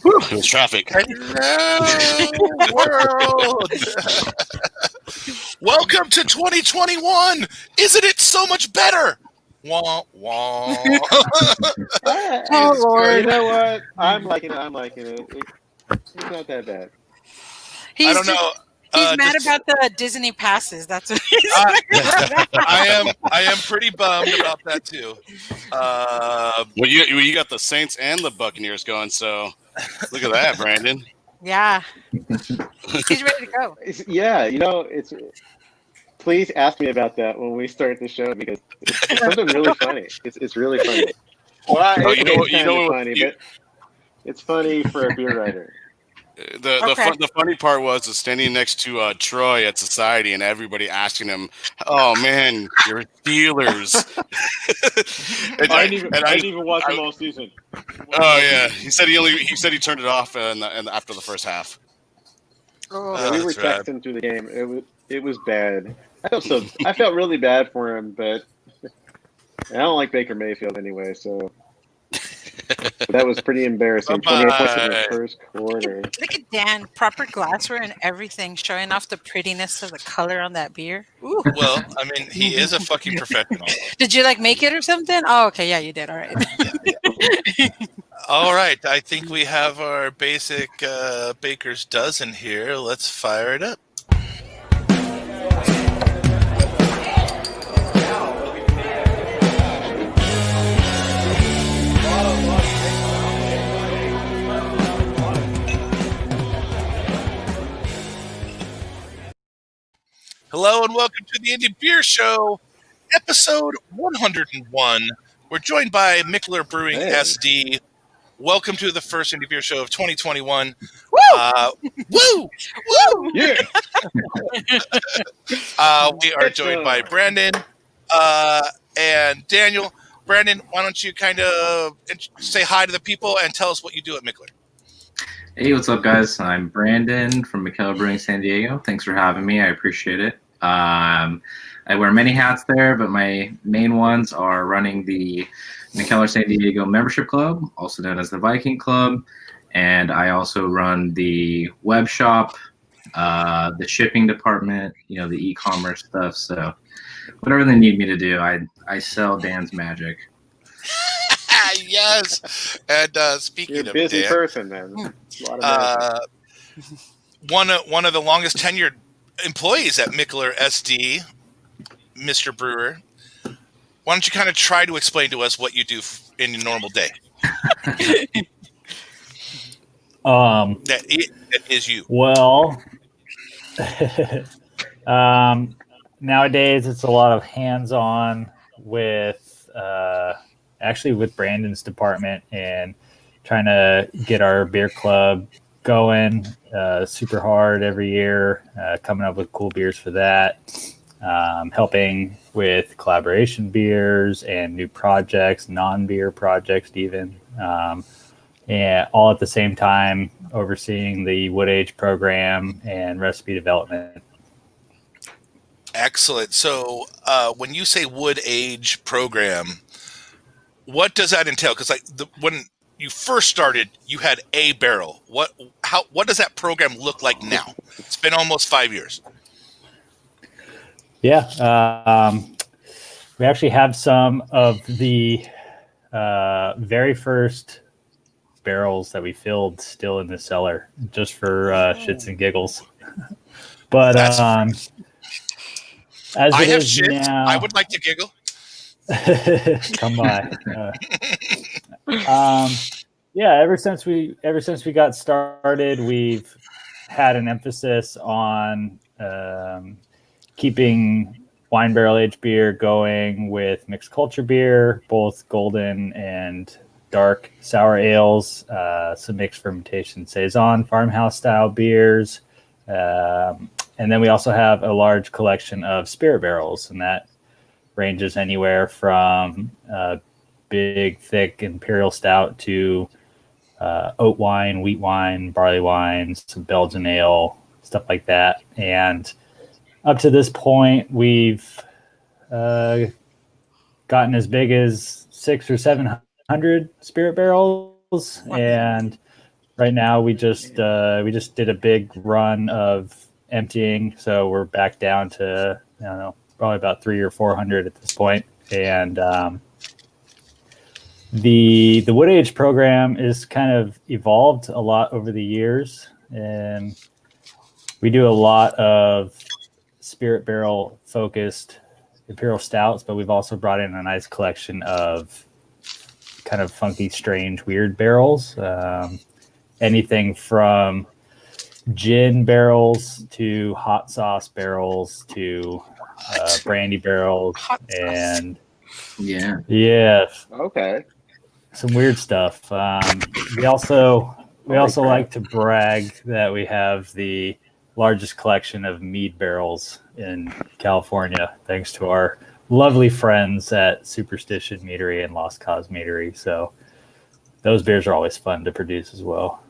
It was traffic. Hello, world. Welcome to 2021. Isn't it so much better? Wah, wah. Oh, Lord. You know what? I'm liking it. It's not that bad. I don't know. He's mad about the Disney passes. That's what he's mad about. I am pretty bummed about that too. Well, you got the Saints and the Buccaneers going, so look at that, Brandon. Yeah. He's ready to go. Yeah, it's. Please ask me about that when we start the show because it's something really funny. It's really funny. Well, but it's funny for a beer writer. The funny part was standing next to Troy at Society and everybody asking him, "Oh man, you're Steelers." I didn't even watch them all season. Oh yeah, he said he turned it off and after the first half. Yeah, we were texting through the game. It was bad. I felt really bad for him, but I don't like Baker Mayfield anyway, so. That was pretty embarrassing. 28 points in the first quarter. Look at Dan, proper glassware and everything, showing off the prettiness of the color on that beer. Ooh. Well, I mean, he is a fucking professional. Did you make it or something? Oh, okay, yeah, you did. All right. All right, I think we have our basic baker's dozen here. Let's fire it up. Hello and welcome to the Indie Beer Show, episode 101. We're joined by Mikkeller Brewing SD. Welcome to the first Indie Beer Show of 2021. Woo! Woo! Woo! Yeah. We are joined by Brandon and Daniel. Brandon, why don't you kind of say hi to the people and tell us what you do at Mikkeller? Hey, what's up, guys? I'm Brandon from Mikkeller Brewing San Diego. Thanks for having me. I appreciate it. I wear many hats there, but my main ones are running the Mikkeller San Diego Membership Club, also known as the Viking Club, and I also run the web shop, the shipping department, the e-commerce stuff. So whatever they need me to do, I sell Dan's magic. Yes. And speaking You're a of busy Dan, person, man. A lot of one of the longest tenured employees at Mikkeller SD, Mr. Brewer. Why don't you kind of try to explain to us what you do in a normal day? That is you. Well, nowadays it's a lot of hands-on with Brandon's department and trying to get our beer club going super hard every year, coming up with cool beers for that, helping with collaboration beers and new projects, non-beer projects even, and all at the same time overseeing the wood age program and recipe development. Excellent. So when you say wood age program, what does that entail? Because when you first started, you had a barrel. What does that program look like now? It's been almost 5 years. Yeah, we actually have some of the very first barrels that we filled still in the cellar, just for shits and giggles. But as I it have is shit. now, I would like to giggle. come by. Yeah, ever since we got started, we've had an emphasis on keeping wine barrel aged beer going with mixed culture beer, both golden and dark sour ales, some mixed fermentation saison farmhouse style beers, and then we also have a large collection of spirit barrels, and that ranges anywhere from big, thick Imperial Stout to oat wine, wheat wine, barley wine, some Belgian ale, stuff like that. And up to this point, we've gotten as big as 600 or 700 spirit barrels, and Right now, we just did a big run of emptying, so we're back down to I don't know, probably about 300 or 400 at this point. And the wood age program is kind of evolved a lot over the years, and we do a lot of spirit barrel focused Imperial stouts, but we've also brought in a nice collection of kind of funky, strange, weird barrels. Anything from gin barrels to hot sauce barrels to brandy barrels, and yeah, Okay. some weird stuff. We also like to brag that we have the largest collection of mead barrels in California, thanks to our lovely friends at Superstition Meadery and Lost Cause Meadery. So those beers are always fun to produce as well.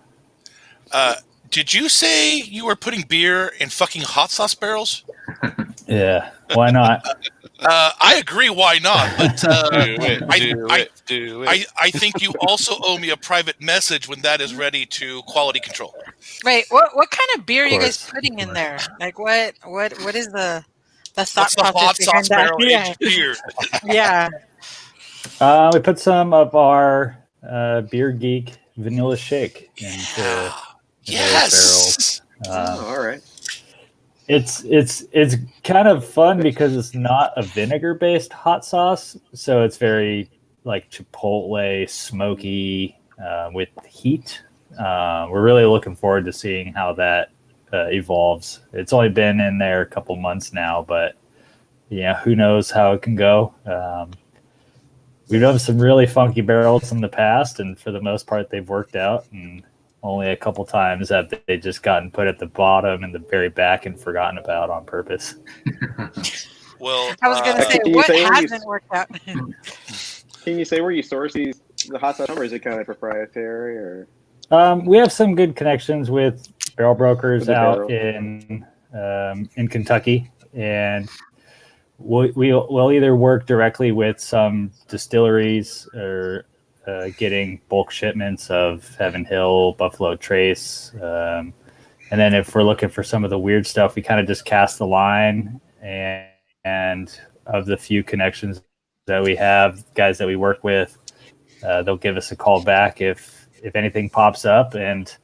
Did you say you were putting beer in fucking hot sauce barrels? Yeah, why not? I agree. Why not? But do it. I think you also owe me a private message when that is ready to quality control. Wait, what kind of beer are you guys Course. putting in there? Like what is the thought What's the hot process behind sauce that? barrel Yeah. aged beer? Yeah. We put some of our Beer Geek Vanilla Shake into Yes. barrels. All right. It's kind of fun because it's not a vinegar based hot sauce, so it's very like chipotle smoky with heat. We're really looking forward to seeing how that evolves. It's only been in there a couple months now, but yeah, who knows how it can go. We've done some really funky barrels in the past, and for the most part they've worked out, and only a couple times have they just gotten put at the bottom and the very back and forgotten about on purpose. Well, I was going to say, can you what say where you- hasn't worked out? Can you say where you source the hot sauce from, or is it kind of proprietary? Or We have some good connections with barrel brokers For the out barrel. in Kentucky, and we'll either work directly with some distilleries or getting bulk shipments of Heaven Hill, Buffalo Trace, and then if we're looking for some of the weird stuff, we kind of just cast the line, and of the few connections that we have, guys that we work with, they'll give us a call back if anything pops up, and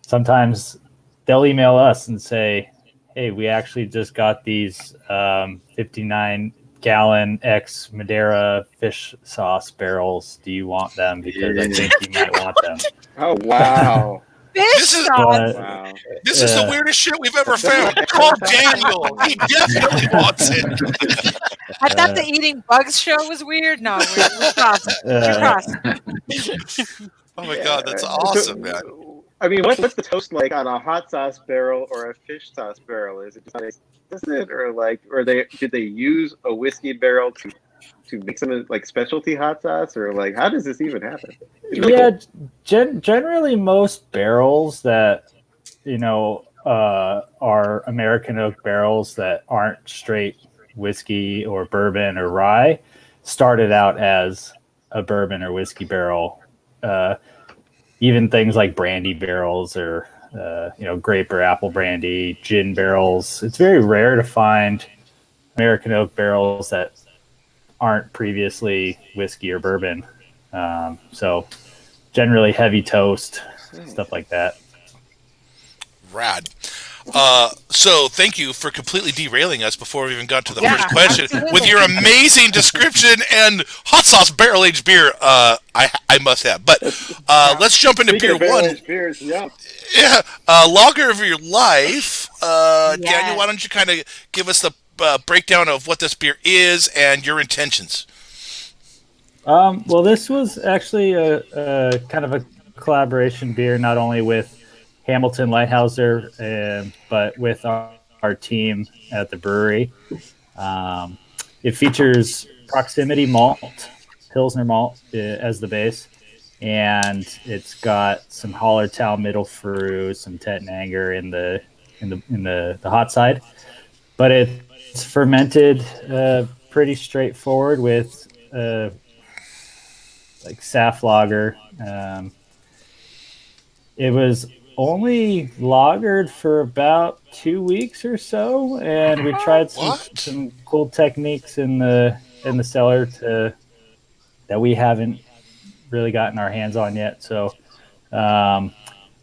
sometimes they'll email us and say, hey, we actually just got these 59-gallon ex Madeira fish sauce barrels. Do you want them? Because I think you might want them. oh wow, Fish This is- sauce. wow. This is the weirdest shit we've ever found. Call Daniel. He definitely wants it. I thought the eating bugs show was weird. No, we're crossed. We're crossed. Oh my god, that's awesome, man. I mean, what's the toast like on a hot sauce barrel or a fish sauce barrel? Is it just like, is it, or did they use a whiskey barrel to make some like specialty hot sauce, or like how does this even happen? It's really Yeah, cool. generally most barrels that are American oak barrels that aren't straight whiskey or bourbon or rye started out as a bourbon or whiskey barrel. Even things like brandy barrels or grape or apple brandy, gin barrels. It's very rare to find American oak barrels that aren't previously whiskey or bourbon. So generally heavy toast, stuff like that. Rad. So thank you for completely derailing us before we even got to the first question absolutely. with your amazing description and hot sauce barrel aged beer. I must have. But let's jump into Speaking beer of one. barrel-aged beers, yeah. Yeah, lager of your life. Daniel, why don't you kind of give us the breakdown of what this beer is and your intentions? Well, this was actually a kind of a collaboration beer, not only with Hamilton Leithauser, but with our team at the brewery. It features proximity malt, Pilsner malt as the base, and it's got some Hallertau middle fruit, some Tettnanger in the hot side, but it's fermented pretty straightforward with like Saf lager. It was only lagered for about 2 weeks or so, and we tried some cool techniques in the cellar that we haven't really gotten our hands on yet. So it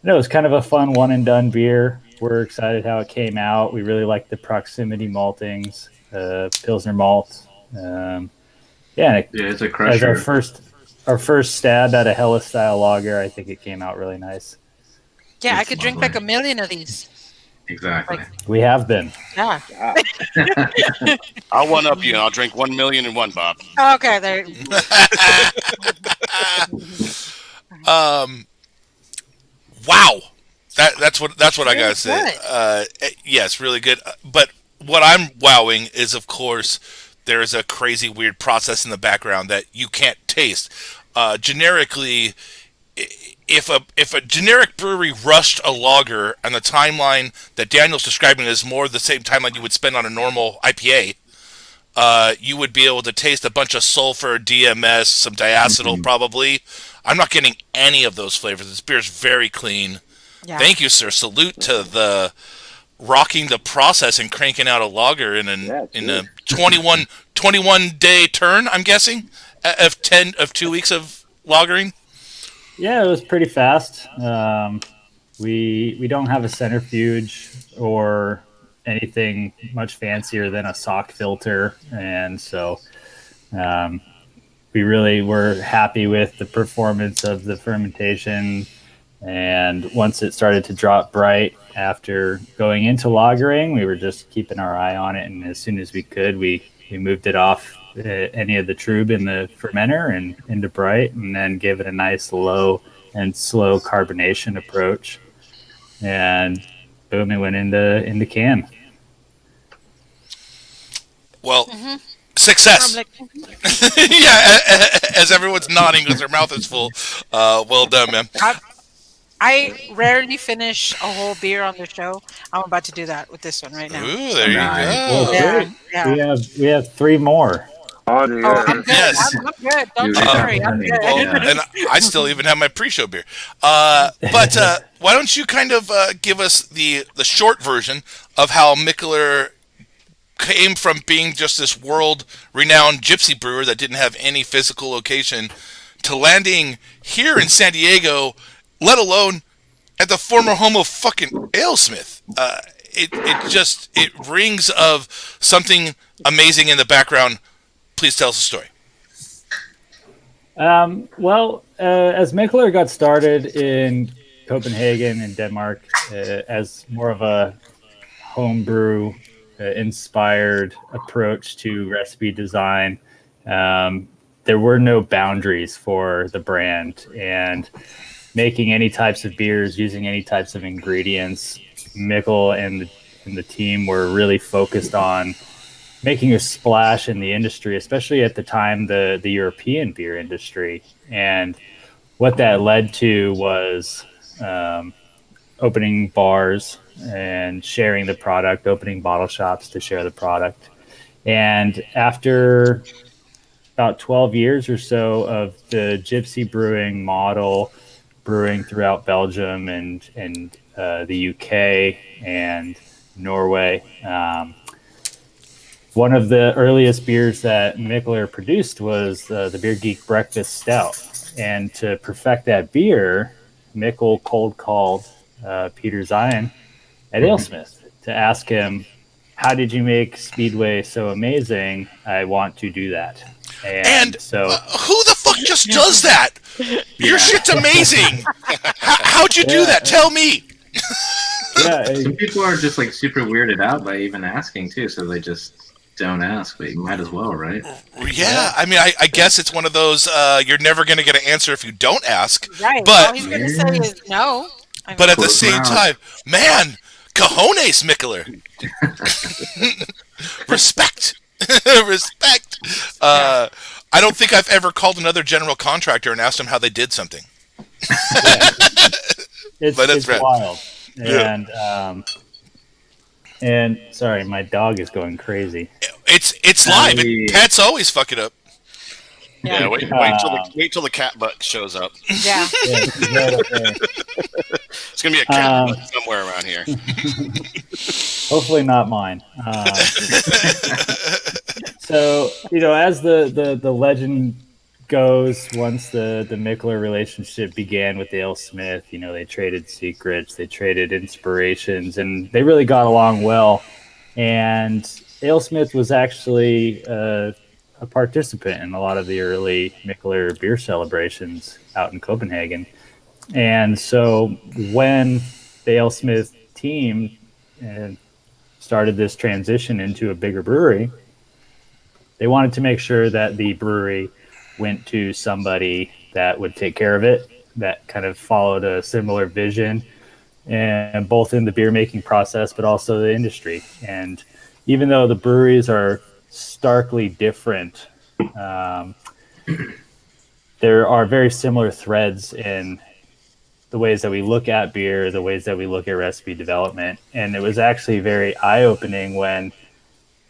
was kind of a fun one and done beer. We're excited how it came out. We really like the proximity maltings, Pilsner malt. It's a crusher. As our first stab at a Hella style lager, I think it came out really nice. Yeah, I could drink like 1 million of these. Exactly. We have been. Yeah. I'll one up you, and I'll drink 1 million and one, Bob. Okay, there. Wow, that's what I gotta say. Yes, really good. But what I'm wowing is, of course, there is a crazy weird process in the background that you can't taste. Generically, if a generic brewery rushed a lager on the timeline that Daniel's describing is more the same timeline you would spend on a normal IPA, you would be able to taste a bunch of sulfur, DMS, some diacetyl probably. I'm not getting any of those flavors. This beer is very clean. Yeah. Thank you, sir. Salute to the rocking the process and cranking out a lager in a 21 day turn, I'm guessing, of 2 weeks of lagering. Yeah, it was pretty fast. We don't have a centrifuge or anything much fancier than a sock filter, and so we really were happy with the performance of the fermentation. And once it started to drop bright after going into lagering, we were just keeping our eye on it, and as soon as we could, we moved it off any of the trub in the fermenter and into bright, and then gave it a nice low and slow carbonation approach, and boom, it went into can. Well, success. Yeah, as everyone's nodding because their mouth is full. Well done, man. I rarely finish a whole beer on the show. I'm about to do that with this one right now. Ooh, there you go. Yeah. We have 3 more. I'm good. Yes. I'm good. Don't worry. I'm good. Well, and I still even have my pre-show beer. But why don't you kind of give us the short version of how Mikkeller came from being just this world-renowned gypsy brewer that didn't have any physical location to landing here in San Diego, let alone at the former home of fucking AleSmith. It rings of something amazing in the background. Please tell us a story. As Mikkeller got started in Copenhagen and Denmark as more of a homebrew inspired approach to recipe design, there were no boundaries for the brand, and making any types of beers, using any types of ingredients, Mikkel and the team were really focused on making a splash in the industry, especially at the time, the European beer industry. And what that led to was opening bars and sharing the product, opening bottle shops to share the product. And after about 12 years or so of the gypsy brewing model, brewing throughout Belgium and the UK and Norway, one of the earliest beers that Mikkeller produced was the Beer Geek Breakfast Stout. And to perfect that beer, Mikkel cold called Peter Zion at AleSmith to ask him, how did you make Speedway so amazing? I want to do that. And so who the fuck just does that? Your shit's amazing. How'd you do that? Tell me. Some people are just like super weirded out by even asking too, so they just don't ask, but you might as well, right? Yeah. I mean, I guess it's one of those you're never going to get an answer if you don't ask. Right. But all he's going to say is no. But at the same time, man, cojones, Mikkeller. Respect. Respect. I don't think I've ever called another general contractor and asked them how they did something. It's wild. And sorry, my dog is going crazy. It's live. Pets always fuck it up. Yeah, wait till the cat butt shows up. Yeah. Right up there. It's gonna be a cat somewhere around here. Hopefully not mine. So, as the legend goes, once the Mikkeller relationship began with the AleSmith, they traded secrets, they traded inspirations, and they really got along well. And AleSmith was actually a participant in a lot of the early Mikkeller beer celebrations out in Copenhagen. And so when the AleSmith team started this transition into a bigger brewery, they wanted to make sure that the brewery went to somebody that would take care of it, that kind of followed a similar vision, and both in the beer making process, but also the industry. And even though the breweries are starkly different, there are very similar threads in the ways that we look at beer, the ways that we look at recipe development. And it was actually very eye-opening when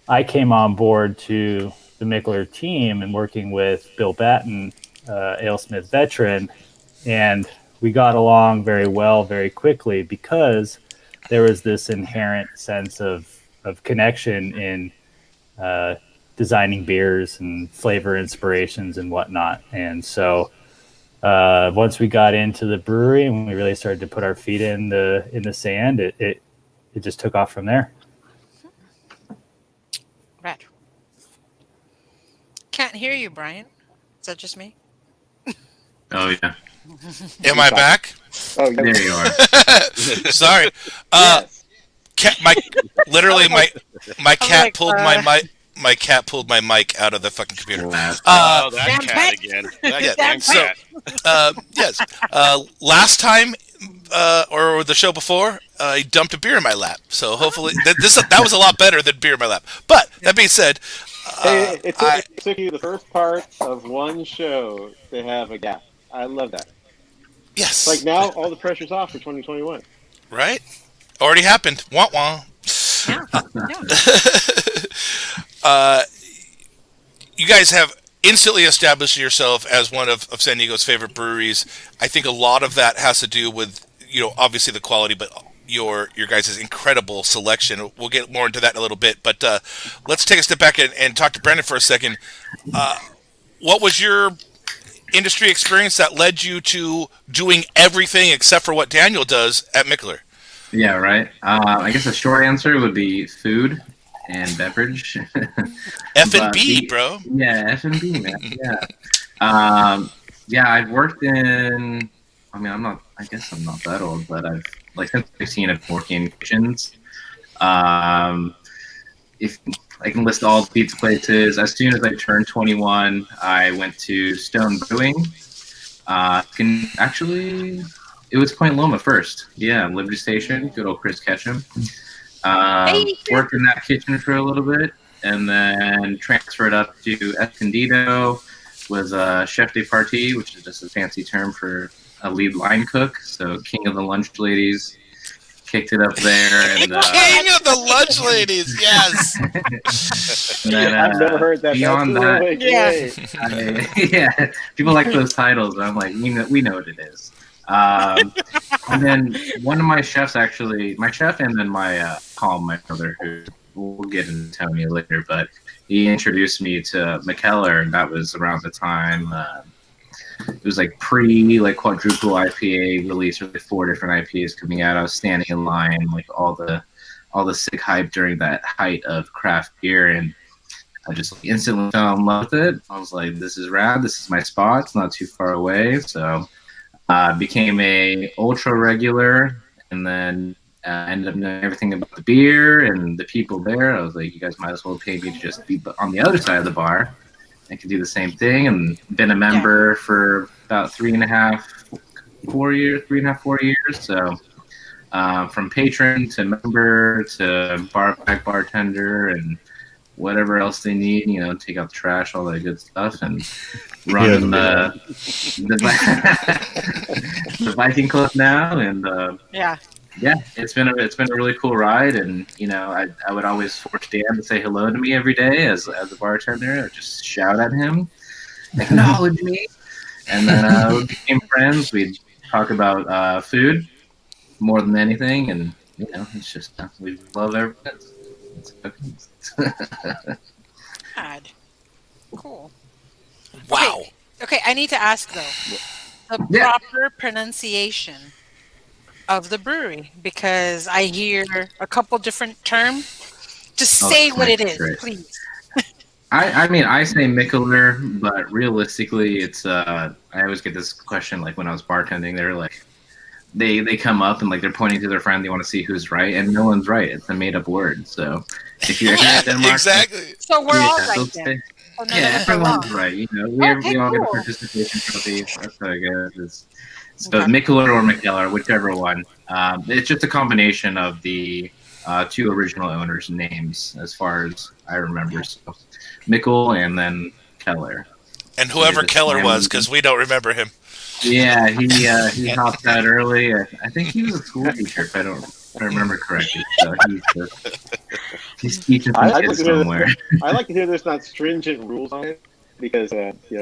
I came on board to the Mikkeller team and working with Bill Blanton, AleSmith veteran, and we got along very well very quickly because there was this inherent sense of connection in designing beers and flavor inspirations and whatnot. And so once we got into the brewery and we really started to put our feet in the sand, it just took off from there. Right. Can't hear you, Brian. Is that just me? Oh yeah. Am I back? Oh, There you are. Sorry. Yes. Cat, literally my cat like, pulled my mic. My cat pulled my mic out of the fucking computer. That Damn cat cat. again. Yeah, That damn so- cat. Yes. Last time, or the show before, he dumped a beer in my lap. So hopefully that was a lot better than beer in my lap. But that being said, Hey, it took you the first part of one show to have a gap. I love that. yes, Like now, all the pressure's off for 2021. right? Already happened. Wah wah. You guys have instantly established yourself as one of San Diego's favorite breweries. I think a lot of that has to do with, obviously the quality, but your guys' incredible selection. We'll get more into that in a little bit, but let's take a step back and talk to Brandon for a second. What was your industry experience that led you to doing everything except for what Daniel does at Mikkeller? Yeah, right. I guess the short answer would be food and beverage. F&B, bro. Yeah, F&B, man. Yeah. I've worked in. I guess I'm not that old, but I've since 16 I've working in kitchens. If I can list all the pizza places, as soon as I turned 21, I went to Stone Brewing. It was Point Loma first. Yeah, Liberty Station. Good old Chris Ketchum. Worked in that kitchen for a little bit, and then transferred up to Escondido. Was a chef de partie, which is just a fancy term for a lead line cook. So king of the lunch ladies. Kicked it up there. And, King of the lunch ladies, yes. And then, I've never heard that. Beyond That's that, really great. yeah, people like those titles. I'm like, we know what it is. And then one of my chefs, actually, my chef, and then my my brother, who we'll get into Tony later, but he introduced me to Mikkeller, and that was around the time it was quadruple IPA release, with 4 different IPAs coming out. I was standing in line, all the sick hype during that height of craft beer, and I just instantly fell in love with it. I was like, this is rad. This is my spot. It's not too far away. So became a ultra regular, and then ended up knowing everything about the beer and the people there. I was like, you guys might as well pay me to just be on the other side of the bar. I could do the same thing, and been a member for about 3.5, 4 years. So from patron to member to bartender and whatever else they need, take out the trash, all that good stuff, and running the Viking Club now. And it's been a really cool ride. And I would always force Dan to say hello to me every day as a bartender. I would just shout at him, acknowledge me, and then we became friends. We'd talk about food. more than anything, and it's just we love everything. God. Cool. Wow. Okay, I need to ask though the proper pronunciation of the brewery, because I hear a couple different terms. Just say what it is, please. I mean, I say Mikkeller, but realistically, it's I always get this question like when I was bartending. They're like, they come up and like they're pointing to their friend. They want to see who's right, and no one's right. It's a made up word. So if you're here at Denmark, exactly. So we're all right then. Everyone's right. We all get a participation trophy. That's how it goes. So Mikkeller or Mikkeller, whichever one. It's just a combination of the two original owners' names, as far as I remember. So Mikkel and then Keller. And whoever Keller was, because we don't remember him. Yeah, he hopped out early. I think he was a school teacher, if I remember correctly. So he's teaching some kids somewhere. I like to hear there's not stringent rules on it, because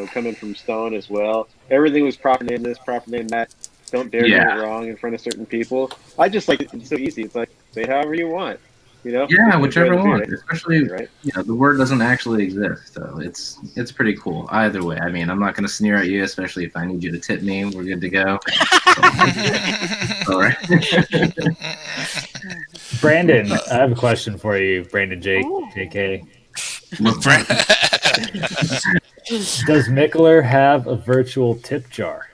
coming from Stone as well, everything was proper name this, proper name that. Don't dare get it wrong in front of certain people. I just like it's so easy. It's like say however you want. Yeah, whichever one. Especially, the word doesn't actually exist, so it's pretty cool. Either way, I mean, I'm not going to sneer at you, especially if I need you to tip me. We're good to go. All right. Brandon, I have a question for you, Brandon JK. Does Mikkeller have a virtual tip jar?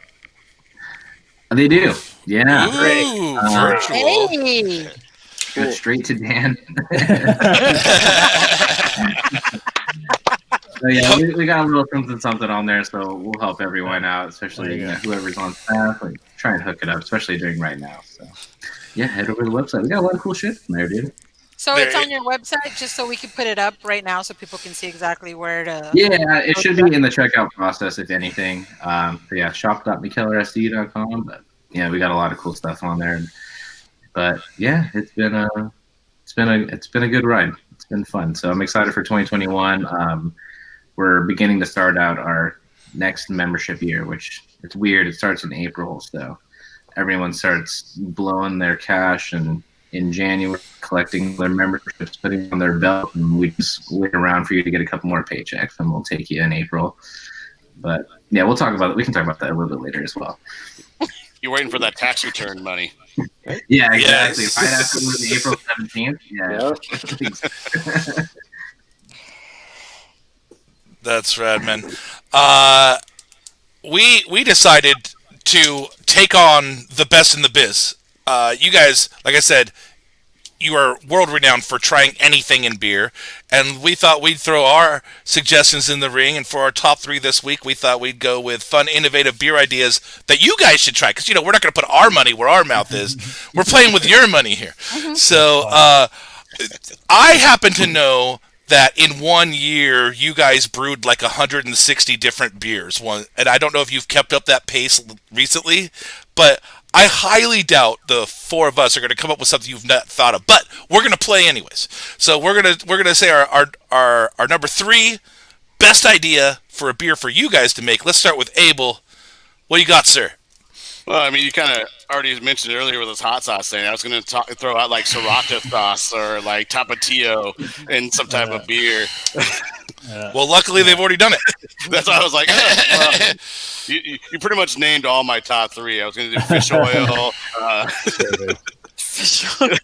They do. Yeah. Ooh, virtual. Hey. Go straight to Dan. So we got a little something on there, so we'll help everyone out, especially whoever's on staff. Like, try and hook it up, especially during right now. So head over to the website. We got a lot of cool shit from there, dude. So it's on your website, just so we can put it up right now, so people can see exactly where to. Yeah, it should be in the checkout process, if anything. Shop.mikkellersd.com. But we got a lot of cool stuff on there. But it's been a good ride. It's been fun. So I'm excited for 2021. We're beginning to start out our next membership year, which it's weird. It starts in April, so everyone starts blowing their cash and in January collecting their memberships, putting it on their belt, and we just wait around for you to get a couple more paychecks, and we'll take you in April. But we'll talk about it. We can talk about that a little bit later as well. You're waiting for that tax return money. Yeah, exactly. Yes. Right after the April 17th. Yeah. That's rad, man. We decided to take on the best in the biz. You guys, like I said, you are world renowned for trying anything in beer, and we thought we'd throw our suggestions in the ring. And for our top 3 this week, we thought we'd go with fun, innovative beer ideas that you guys should try, because we're not going to put our money where our mouth is. We're playing with your money here. So I happen to know that in 1 year you guys brewed like 160 different beers. And I don't know if you've kept up that pace recently, but I highly doubt the 4 of us are going to come up with something you've not thought of, but we're going to play anyways. So we're gonna say our number 3 best idea for a beer for you guys to make. Let's start with Abel. What do you got, sir? Well, I mean, you kind of already mentioned it earlier with this hot sauce thing. I was going to throw out like Sriracha sauce or like Tapatio in some type of beer. Well, luckily they've already done it. That's why I was like, you pretty much named all my top 3. I was going to do fish oil. Fish oil.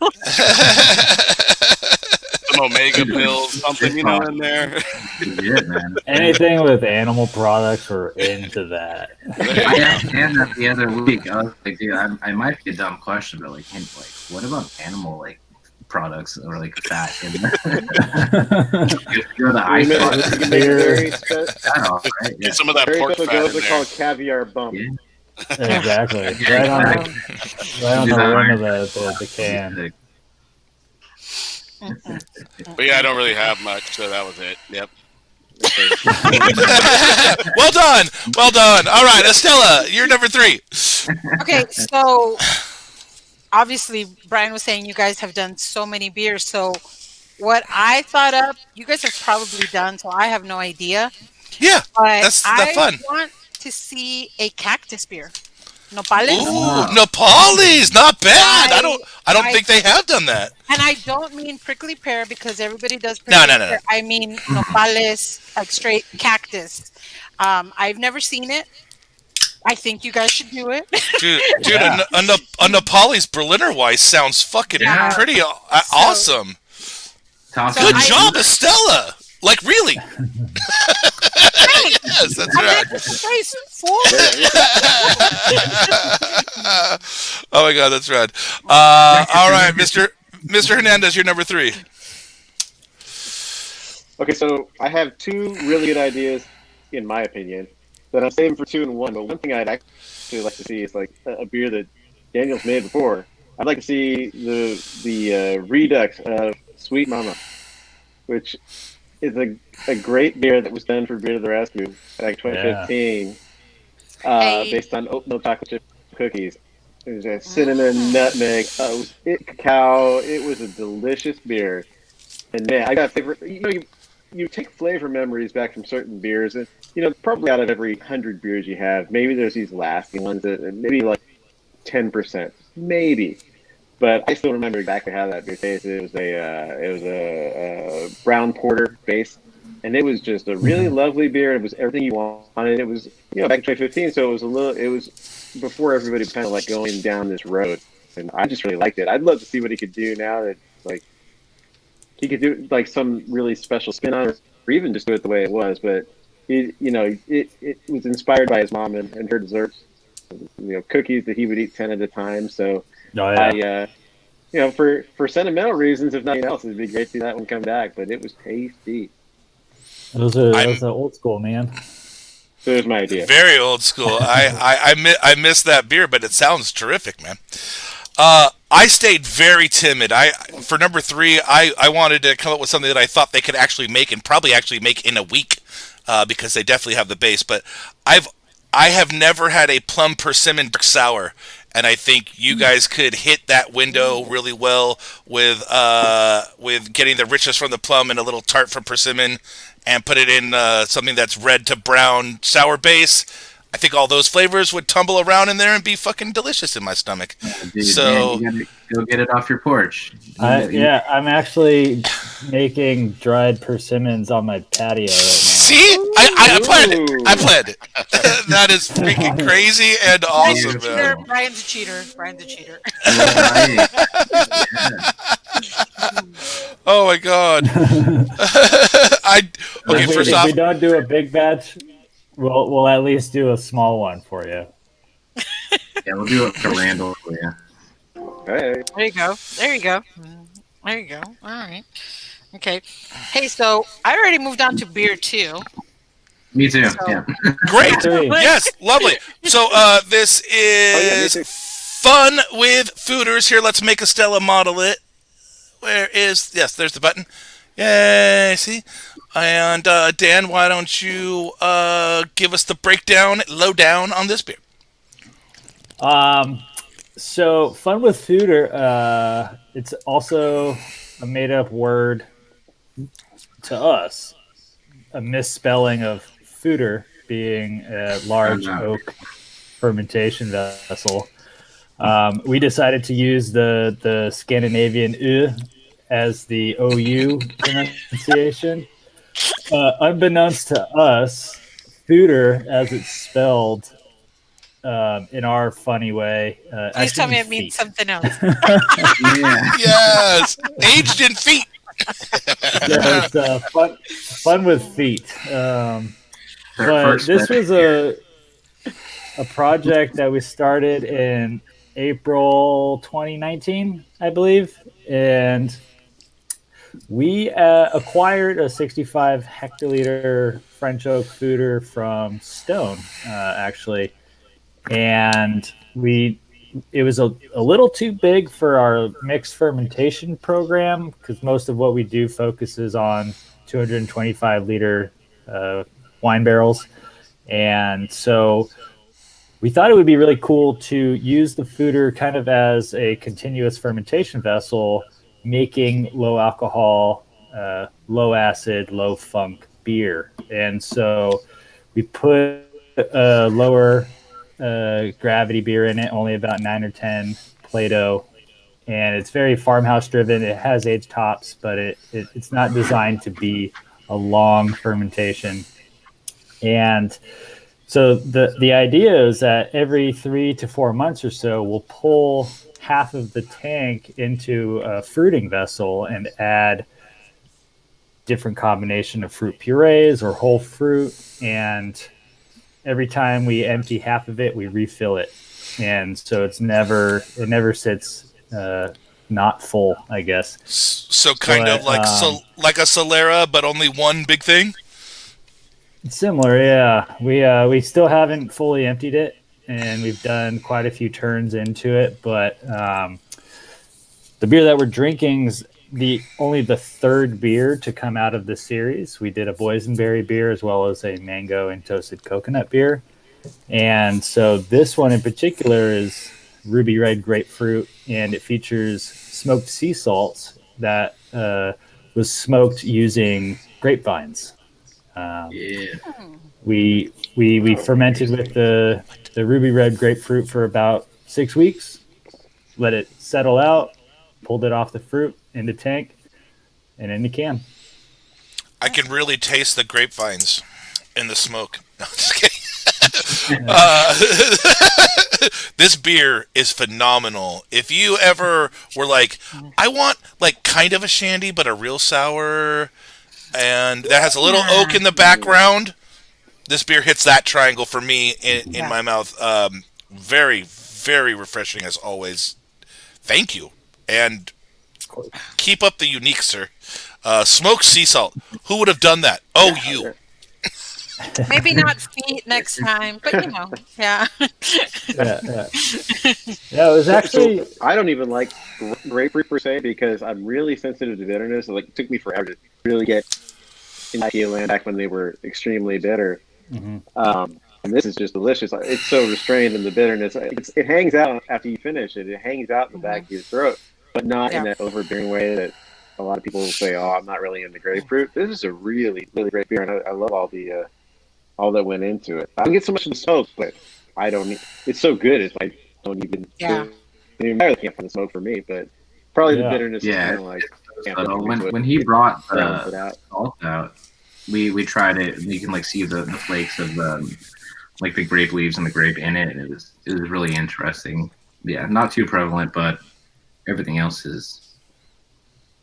Some omega pills, something, in there. Yeah, man. Anything with animal products, we're into that. I asked Dan that the other week. I was like, dude, I might be a dumb question, but like, what about animal products or like fat in there? Go to ice right? Get some of that pork fat in there. Called caviar bump. Yeah. Exactly. Right on the rim of the can. But I don't really have much, so that was it. Yep. Well done. All right, Estella, you're number 3. Okay, so obviously Brian was saying you guys have done so many beers. So what I thought up, you guys have probably done, so I have no idea. Yeah, but that's fun. I want to see a cactus beer. Nopales. Ooh, Nepalese, not bad. I don't think they have done that. And I don't mean prickly pear because everybody does No. prickly pear. I mean nopales, like straight cactus. I've never seen it. I think you guys should do it. Dude, a Nepalese Berliner Weiss sounds fucking pretty awesome. Good job, Estella. Like, really? Yes, that's right. Oh my God, that's right. All right, Mr. Hernandez, you're number 3. Okay, so I have 2 really good ideas, in my opinion, that I'm saving for 2 and 1. But one thing I'd actually like to see is like a beer that Daniel's made before. I'd like to see the redux of Sweet Mama, which is a great beer that was done for Beer to the Rescue back 2015, based on oat milk chocolate chip cookies. It was a cinnamon, nutmeg, cacao. It was a delicious beer. And man, I got favorite. You take flavor memories back from certain beers, and probably out of every 100 beers you have, maybe there's these lasting ones that maybe like 10%, maybe. But I still remember exactly how that beer tasted. It was a brown porter base, and it was just a really lovely beer. It was everything you wanted. It was back in 2015, so it was before everybody kind of like going down this road, and I just really liked it. I'd love to see what he could do now that like he could do like some really special spin on it, or even just do it the way it was. But it was inspired by his mom and her desserts, cookies that he would eat 10 at a time. So. Oh, yeah. For sentimental reasons, if nothing else, it'd be great to see that one come back. But it was tasty. Those are old school, man. So there's my idea. Very old school. I miss that beer, but it sounds terrific, man. I stayed very timid. For number 3, I wanted to come up with something that I thought they could actually make and probably actually make in a week, because they definitely have the base. But I have never had a plum persimmon sour. And I think you guys could hit that window really well with getting the richness from the plum and a little tart from persimmon, and put it in something that's red to brown sour base. I think all those flavors would tumble around in there and be fucking delicious in my stomach. Dude, so man, you gotta go get it off your porch. I'm actually making dried persimmons on my patio right now. See, I planned it. I planned it. That is freaking crazy and awesome, man. Brian's a cheater. Brian's a cheater. Oh my God. If we don't do a big batch, we'll at least do a small one for you. Yeah, we'll do it for Randall for you. Hey. There you go. All right. Okay. Hey, so I already moved on to beer 2. Me too. Yeah. Great. Yes, lovely. So this is Fun with Foudres. Here, let's make Estella model it. There's the button. Yay, see? And Dan, why don't you give us the lowdown on this beer? So Fun with Foudre, it's also a made-up word to us, a misspelling of Foudre being a large oak fermentation vessel. We decided to use the Scandinavian U as the OU pronunciation. Unbeknownst to us, Foudre, as it's spelled in our funny way. Please tell me it means something else. Yes, aged in feet. Yeah, it's fun with feet. But this was a project that we started in April 2019, I believe, and we acquired a 65 hectoliter French oak Foudre from Stone, actually, and it was a little too big for our mixed fermentation program because most of what we do focuses on 225 liter wine barrels, and so we thought it would be really cool to use the Foudre kind of as a continuous fermentation vessel, making low alcohol, low acid, low funk beer. And so we put a lower gravity beer in it, only about 9 or 10 Plato, and it's very farmhouse driven. It has aged hops, but it's not designed to be a long fermentation. And so the idea is that every 3 to 4 months or so, we'll pull half of the tank into a fruiting vessel and add different combination of fruit purees or whole fruit. And every time we empty half of it, we refill it. And so it never sits not full, I guess. So kind of like like a Solera, but only one big thing? Similar, yeah. We still haven't fully emptied it, and we've done quite a few turns into it, but the beer that we're drinking is only the third beer to come out of the series. We did a boysenberry beer as well as a mango and toasted coconut beer. And so this one in particular is ruby red grapefruit, and it features smoked sea salts that was smoked using grapevines. We fermented with the ruby red grapefruit for about 6 weeks, let it settle out, pulled it off the fruit in the tank and in the can. I can really taste the grapevines in the smoke. No, just kidding. This beer is phenomenal. If you ever were like, I want like kind of a shandy but a real sour, and that has a little oak in the background, this beer hits that triangle for me in my mouth. Very, very refreshing as always. Thank you. And keep up the unique, sir. Smoked sea salt. Who would have done that? Oh, you. Maybe not feet next time, but yeah. Yeah, it was actually. So, I don't even like grapefruit per se because I'm really sensitive to bitterness. Like, it took me forever to really get in IPA back when they were extremely bitter. Mm-hmm. And this is just delicious. It's so restrained in the bitterness. It hangs out after you finish it. It hangs out in the back of your throat, but not in that overbearing way that a lot of people will say, "Oh, I'm not really into grapefruit." This is a really, really great beer, and I love all that went into it. I don't get so much of the smoke, but I don't. It's so good. It's like I don't even. Yeah. I entirely can't find the smoke for me, but probably the bitterness is kind of like. When he brought the salt out, we tried it. And you can like see the flakes of like the grape leaves and the grape in it. And it was really interesting. Yeah, not too prevalent, but everything else is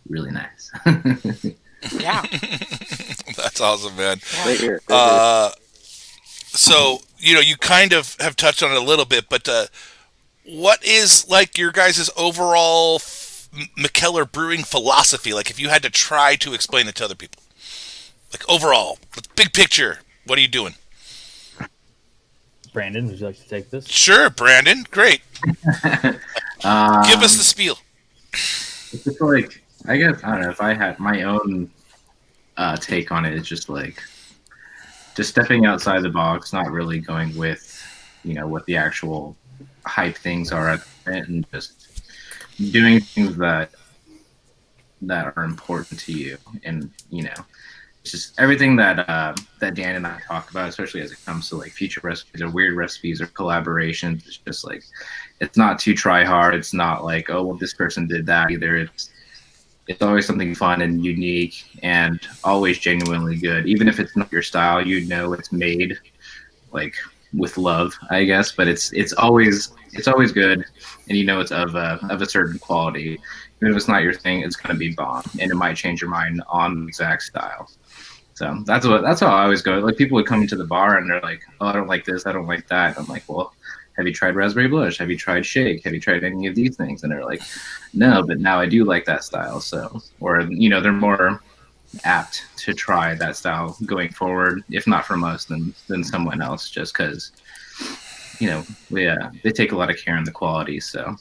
really nice. Yeah. That's awesome, man. Right here. So, you kind of have touched on it a little bit, but what is like your guys' overall Mikkeller Brewing philosophy? Like, if you had to try to explain it to other people, like overall, big picture, what are you doing? Brandon, would you like to take this? Sure, Brandon. Great. Give us the spiel. It's just like, I guess, I don't know, if I had my own take on it, it's just like just stepping outside the box, not really going with, what the actual hype things are at the event, and just doing things that are important to you. And, it's just everything that Dan and I talk about, especially as it comes to like future recipes or weird recipes or collaborations. It's just like, it's not too try hard. It's not like, oh, well, this person did that either. It's always something fun and unique and always genuinely good. Even if it's not your style, it's made like with love, I guess, but it's always good, and it's of a certain quality. Even if it's not your thing, it's going to be bomb, and it might change your mind on the exact style. So that's how I always go. Like, people would come into the bar and they're like, "Oh, I don't like this, I don't like that." I'm like, "Well, have you tried Raspberry Blush? Have you tried Shake? Have you tried any of these things?" And they're like, "No, but now I do like that style." So, or they're more apt to try that style going forward, if not from us, than someone else, just because they take a lot of care in the quality. So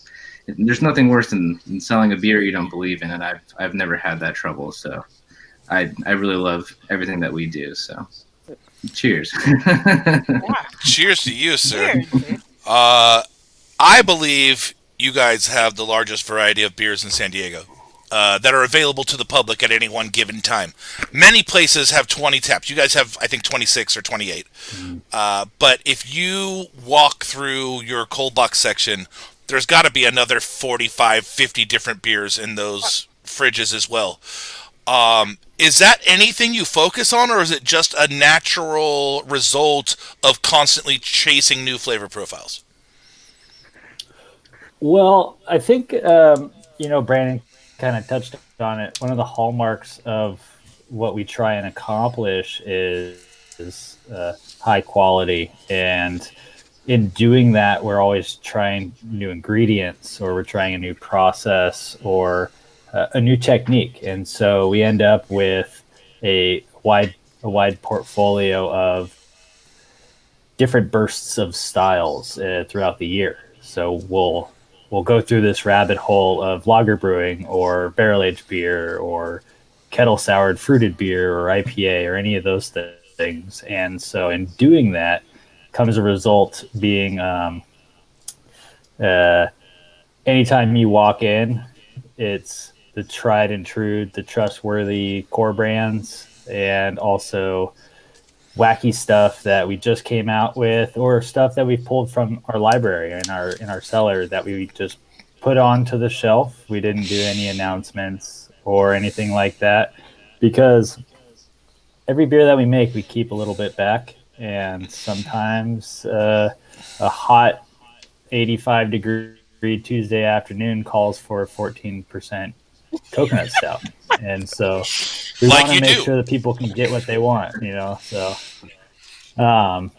there's nothing worse than selling a beer you don't believe in, and I've never had that trouble. So I really love everything that we do. So cheers. Cheers to you, sir. I believe you guys have the largest variety of beers in San Diego. that are available to the public at any one given time. Many places have 20 taps. You guys have, I think, 26 or 28. But if you walk through your cold box section, there's got to be another 45, 50 different beers in those fridges as well. Is that anything you focus on, or is it just a natural result of constantly chasing new flavor profiles? Well, I think, Brandon kind of touched on it. One of the hallmarks of what we try and accomplish is high quality. And in doing that, we're always trying new ingredients, or we're trying a new process, or a new technique. And so we end up with a wide portfolio of different bursts of styles throughout the year. So we'll go through this rabbit hole of lager brewing, or barrel aged beer, or kettle soured fruited beer, or IPA, or any of those things. And so in doing that comes a result being anytime you walk in, it's the tried and true, the trustworthy core brands, and also wacky stuff that we just came out with, or stuff that we pulled from our library in our cellar that we just put onto the shelf. We didn't do any announcements or anything like that, because every beer that we make, we keep a little bit back. And sometimes a hot 85-degree Tuesday afternoon calls for 14% coconut stout. And so we want to make sure that people can get what they want, So, I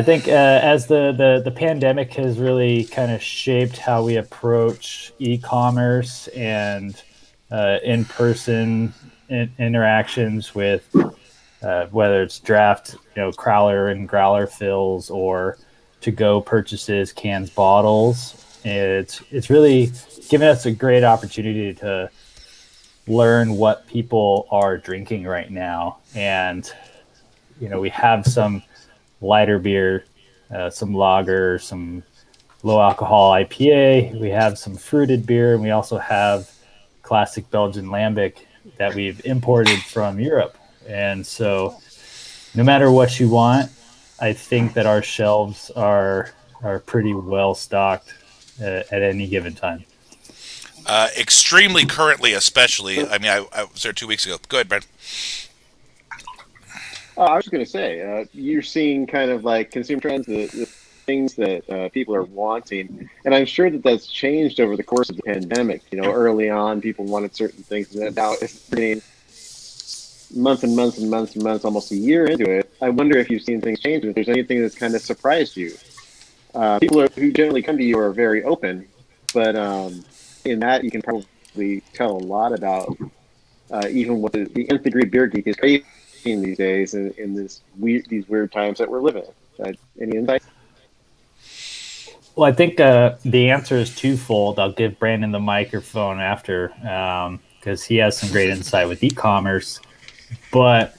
think as the pandemic has really kind of shaped how we approach e-commerce and in-person interactions with whether it's draft, crowler and growler fills, or to-go purchases, cans, bottles. It's really given us a great opportunity to learn what people are drinking right now. And, we have some lighter beer, some lager, some low alcohol IPA. We have some fruited beer, and we also have classic Belgian lambic that we've imported from Europe. And so no matter what you want, I think that our shelves are pretty well stocked at any given time. Extremely currently, especially. I mean, I was there 2 weeks ago. Go ahead, Brent. I was going to say, you're seeing kind of like consumer trends, the things that people are wanting. And I'm sure that that's changed over the course of the pandemic. Early on, people wanted certain things. And now it's getting months and months and months and months, almost a year into it. I wonder if you've seen things change, if there's anything that's kind of surprised you. People who generally come to you are very open, but in that you can probably tell a lot about even what the nth degree beer geek is craving these days in these weird times that we're living in. Any insights? Well, I think the answer is twofold. I'll give Brandon the microphone after, because he has some great insight with e-commerce. But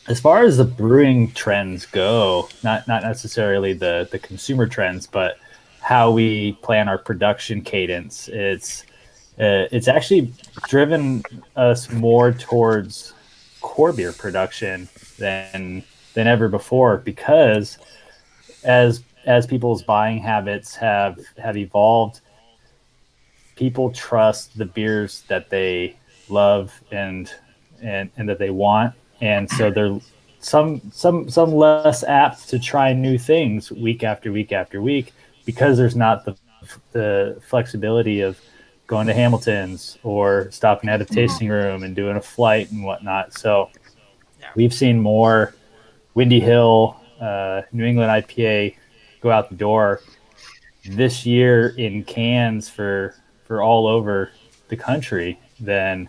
as far as the brewing trends go, not necessarily the consumer trends, but how we plan our production cadence, it's actually driven us more towards core beer production than ever before, because as people's buying habits have evolved, people trust the beers that they love and that they want, and so they're some less apt to try new things week after week after week, because there's not the flexibility of going to Hamilton's or stopping at a tasting room and doing a flight and whatnot. So we've seen more Windy Hill, New England IPA go out the door this year in cans for all over the country than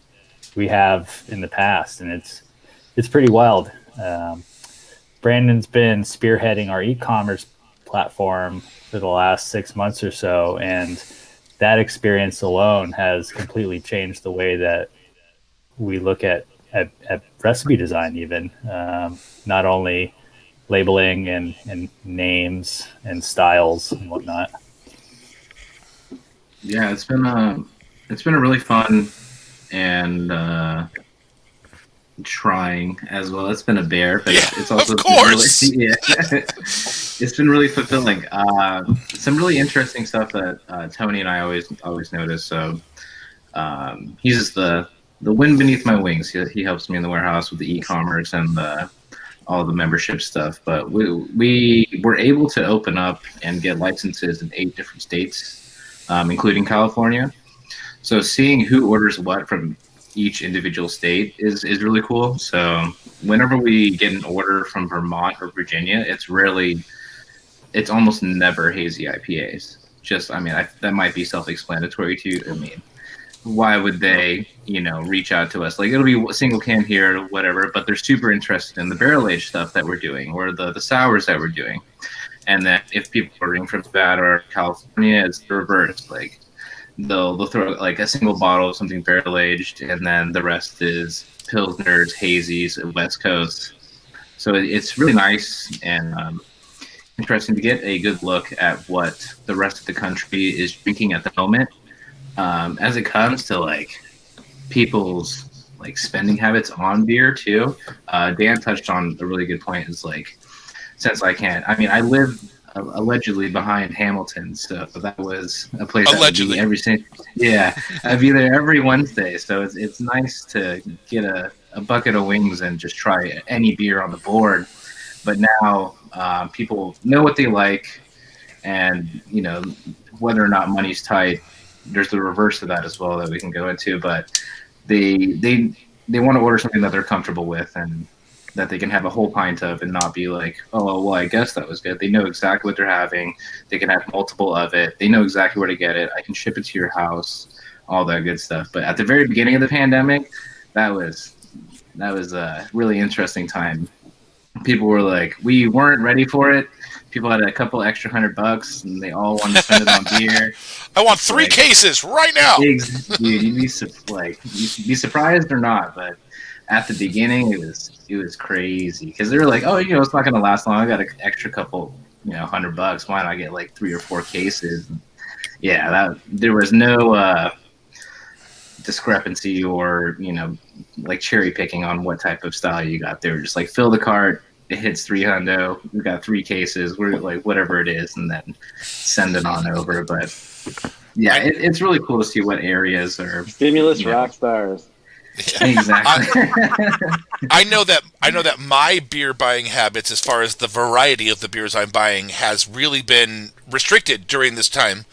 we have in the past, and it's pretty wild. Brandon's been spearheading our e-commerce platform for the last 6 months or so, and that experience alone has completely changed the way that we look at recipe design, even not only labeling and names and styles and whatnot. Yeah, it's it's been a really fun and trying as well. It's been a bear, but it's also of course. Been really, it's been really fulfilling. Some really interesting stuff that Tony and I always notice. So he's just the wind beneath my wings. He helps me in the warehouse with the e-commerce and all the membership stuff. But we were able to open up and get licenses in 8 different states, including California. So seeing who orders what from each individual state is really cool. So whenever we get an order from Vermont or Virginia, it's almost never hazy IPAs. That might be self-explanatory to you. I mean, why would they, reach out to us? Like, it'll be a single can here, or whatever, but they're super interested in the barrel aged stuff that we're doing, or the sours that we're doing. And then if people are ordering from Nevada or California, it's the reverse. Like, they'll throw like a single bottle of something barrel aged, and then the rest is pilsners, hazies, West Coast. So it's really nice and interesting to get a good look at what the rest of the country is drinking at the moment. As it comes to like people's like spending habits on beer too, Dan touched on a really good point. Is like, since I live allegedly behind Hamilton, so that was a place allegedly I'd be there every Wednesday. So it's nice to get a bucket of wings and just try any beer on the board. But now people know what they like, and whether or not money's tight, there's the reverse of that as well that we can go into. But they want to order something that they're comfortable with and that they can have a whole pint of and not be like, oh, well, I guess that was good. They know exactly what they're having. They can have multiple of it. They know exactly where to get it. I can ship it to your house, all that good stuff. But at the very beginning of the pandemic, that was a really interesting time. People were like, we weren't ready for it. People had a couple extra $100 and they all wanted to spend it on beer. I want 3 cases right now. Dude, you'd be surprised or not, but at the beginning, it was crazy because they were like, oh, it's not going to last long. I got an extra couple, $100. Why not get like 3 or 4 cases? And there was no discrepancy or, like cherry picking on what type of style you got. They were just like, fill the cart. It hits $300. We got 3 cases. We're like, whatever it is, and then send it on over. But yeah, it's really cool to see what areas are stimulus rock stars. Yeah. Exactly. I know that my beer buying habits, as far as the variety of the beers I'm buying, has really been restricted during this time,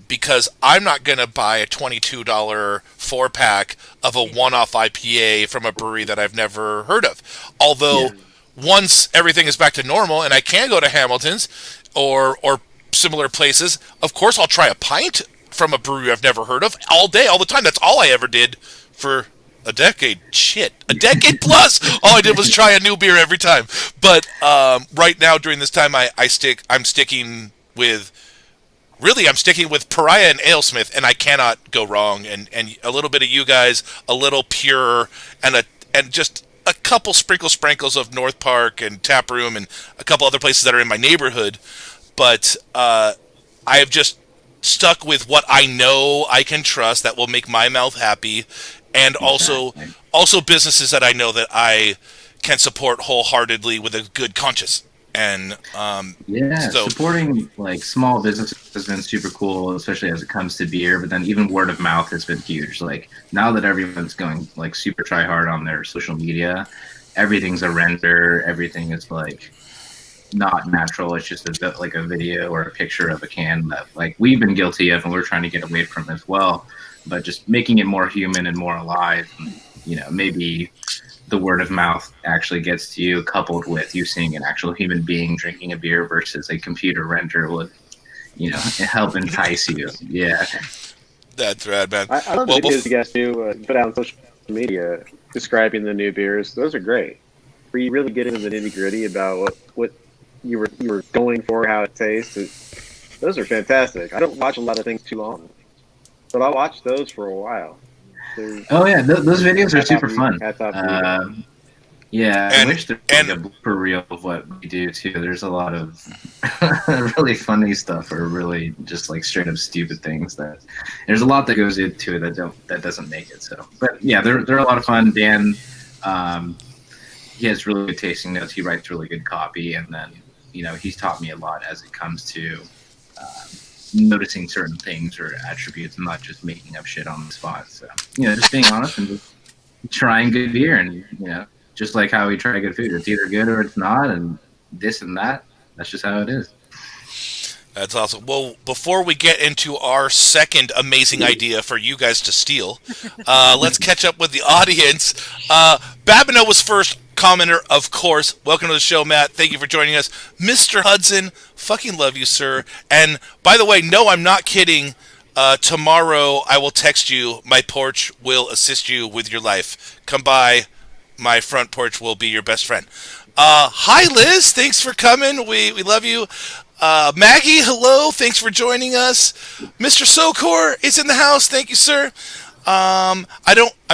because I'm not going to buy a $22 4-pack of a one-off IPA from a brewery that I've never heard of. Although once everything is back to normal and I can go to Hamilton's or similar places, of course I'll try a pint from a brewery I've never heard of all day, all the time. That's all I ever did for a decade. A decade plus. All I did was try a new beer every time. But right now during this time, I'm sticking with Pariah and Alesmith, and I cannot go wrong. And a little bit of you guys, a little Pure, and just a couple sprinkles of North Park and Tap Room and a couple other places that are in my neighborhood. But I have just stuck with what I know I can trust that will make my mouth happy, and also businesses that I know that I can support wholeheartedly with a good conscience. And supporting like small businesses has been super cool, especially as it comes to beer. But then even word of mouth has been huge. Like now that everyone's going like super try hard on their social media, everything's a render. Everything is like not natural. It's just like a video or a picture of a can that like we've been guilty of and we're trying to get away from as well. But just making it more human and more alive, maybe the word of mouth actually gets to you, coupled with you seeing an actual human being drinking a beer versus a computer render would, help entice you. Yeah. That's rad, man. I love the videos you guys do put out on social media describing the new beers. Those are great. Where you really get into the nitty gritty about what you were going for, how it tastes. Those are fantastic. I don't watch a lot of things too long, but I'll watch those for a while. Those videos are super fun. Yeah, I wish there was like a blooper reel of what we do too. There's a lot of really funny stuff, or really just like straight up stupid things. That there's a lot that goes into it that doesn't make it. So, but yeah, they're a lot of fun. Dan, he has really good tasting notes. He writes really good copy, and then he's taught me a lot as it comes to noticing certain things or attributes, and not just making up shit on the spot. So just being honest and just trying good beer, and just like how we try good food. It's either good or it's not, and this and that. That's just how it is. That's awesome. Well, before we get into our second amazing idea for you guys to steal, let's catch up with the audience. Babineau was first commenter, of course. Welcome to the show, Matt. Thank you for joining us. Mr. Hudson, fucking love you, sir. And by the way, no, I'm not kidding. Tomorrow I will text you. My porch will assist you with your life. Come by. My front porch will be your best friend. Hi, Liz. Thanks for coming. We love you. Maggie, hello. Thanks for joining us. Mr. Sokor is in the house. Thank you, sir. I'm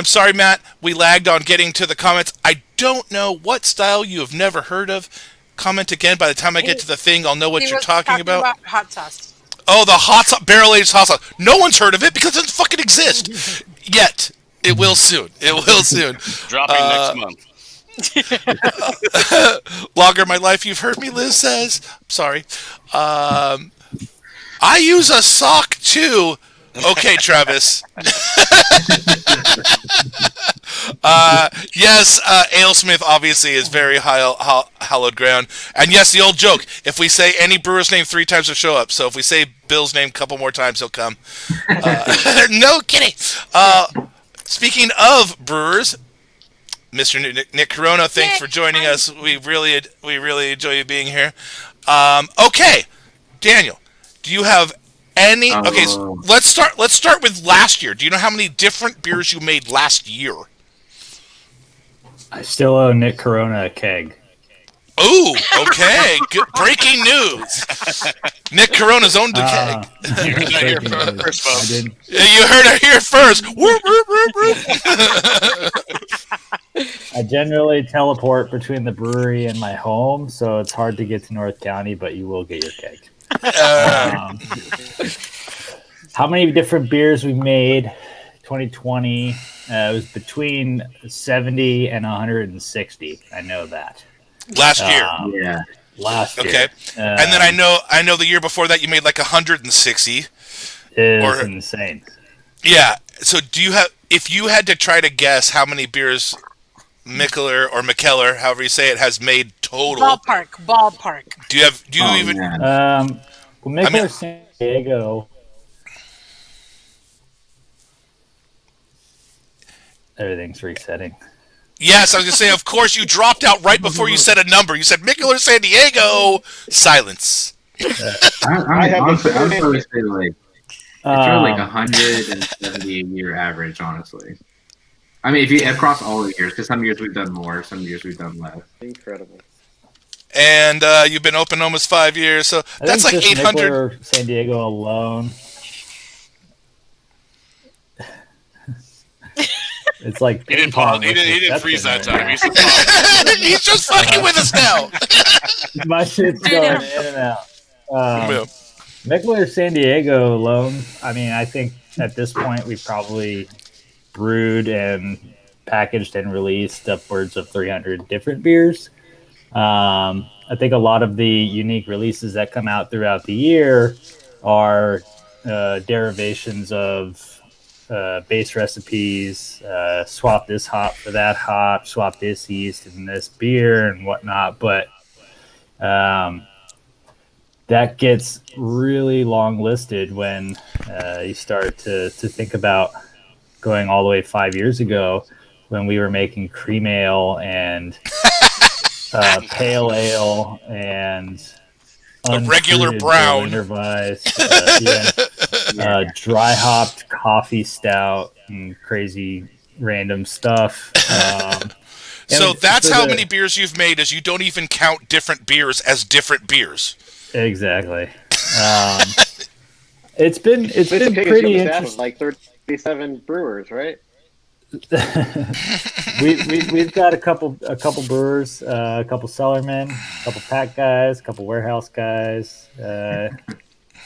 sorry, Matt. We lagged on getting to the comments. I don't know what style you have never heard of. Comment again. By the time I get to the thing, I'll know what you're talking about. Hot sauce. Oh, the hot sauce, barrel-aged hot sauce. No one's heard of it because it doesn't fucking exist yet. It will soon. Dropping next month. Longer my life, you've heard me, Liz says. I'm sorry. I use a sock too. Okay, Travis. Yes, AleSmith obviously is very hallowed ground. And yes, the old joke, if we say any brewer's name 3 times, he'll show up. So if we say Bill's name a couple more times, he'll come. No kidding. Speaking of brewers, Mr. Nick Corona, thanks for joining us. We really enjoy you being here. Okay, Daniel, do you have any? Okay, so let's start with last year. Do you know how many different beers you made last year? I still owe Nick Corona a keg. Ooh, okay. Good. Breaking news. Nick Corona's owned a keg. You heard it here first, folks. You heard it here first. I generally teleport between the brewery and my home, so it's hard to get to North County, but you will get your keg. How many different beers we made 2020? It was between 70 and 160. I know that. Last year. Yeah. Last year. Okay. And then I know the year before that you made like 160. It's insane. Yeah. So if you had to try to guess how many beers Mikkeller, however you say it, has made total. Ballpark. Do you even? Well, Mikkeller San Diego. Everything's resetting. Yes, I was going to say, of course, you dropped out right before you said a number. You said Mikkeller San Diego. Silence. I would probably say like, it's probably like 170 a year average, honestly. I mean, if you across all the years, because some years we've done more, some years we've done less. Incredible. And you've been open almost 5 years, so that's like 800. Mikkeller San Diego alone. It's like he didn't pause. He didn't freeze that time. He's just fucking with us now. My shit's going in and out. Mikkeller San Diego alone. I mean, I think at this point we've probably brewed and packaged and released upwards of 300 different beers. I think a lot of the unique releases that come out throughout the year are derivations of base recipes, swap this hop for that hop, swap this yeast in this beer and whatnot. But that gets really long listed when you start to think about going all the way 5 years ago when we were making cream ale and pale ale and a regular brown, dry hopped coffee stout and crazy random stuff. So that's how many beers you've made, is you don't even count different beers as different beers. Exactly. It's been pretty interesting. Like 37 brewers, right? we've got a couple brewers, a couple cellarmen, a couple pack guys, a couple warehouse guys.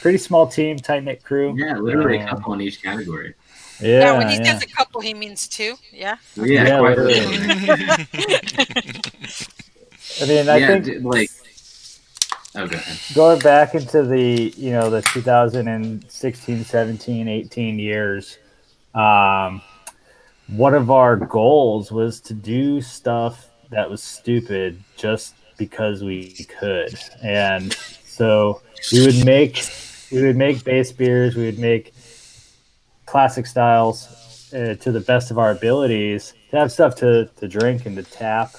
Pretty small team, tight knit crew. Yeah, literally a couple in each category. Yeah, when he says a couple, he means two. Yeah. Yeah, quite literally. literally. I mean, I think like. Oh, go ahead. Going back into the 2016, 17, 18 years, one of our goals was to do stuff that was stupid just because we could. And so we would make base beers, we would make classic styles to the best of our abilities, to have stuff to drink and to tap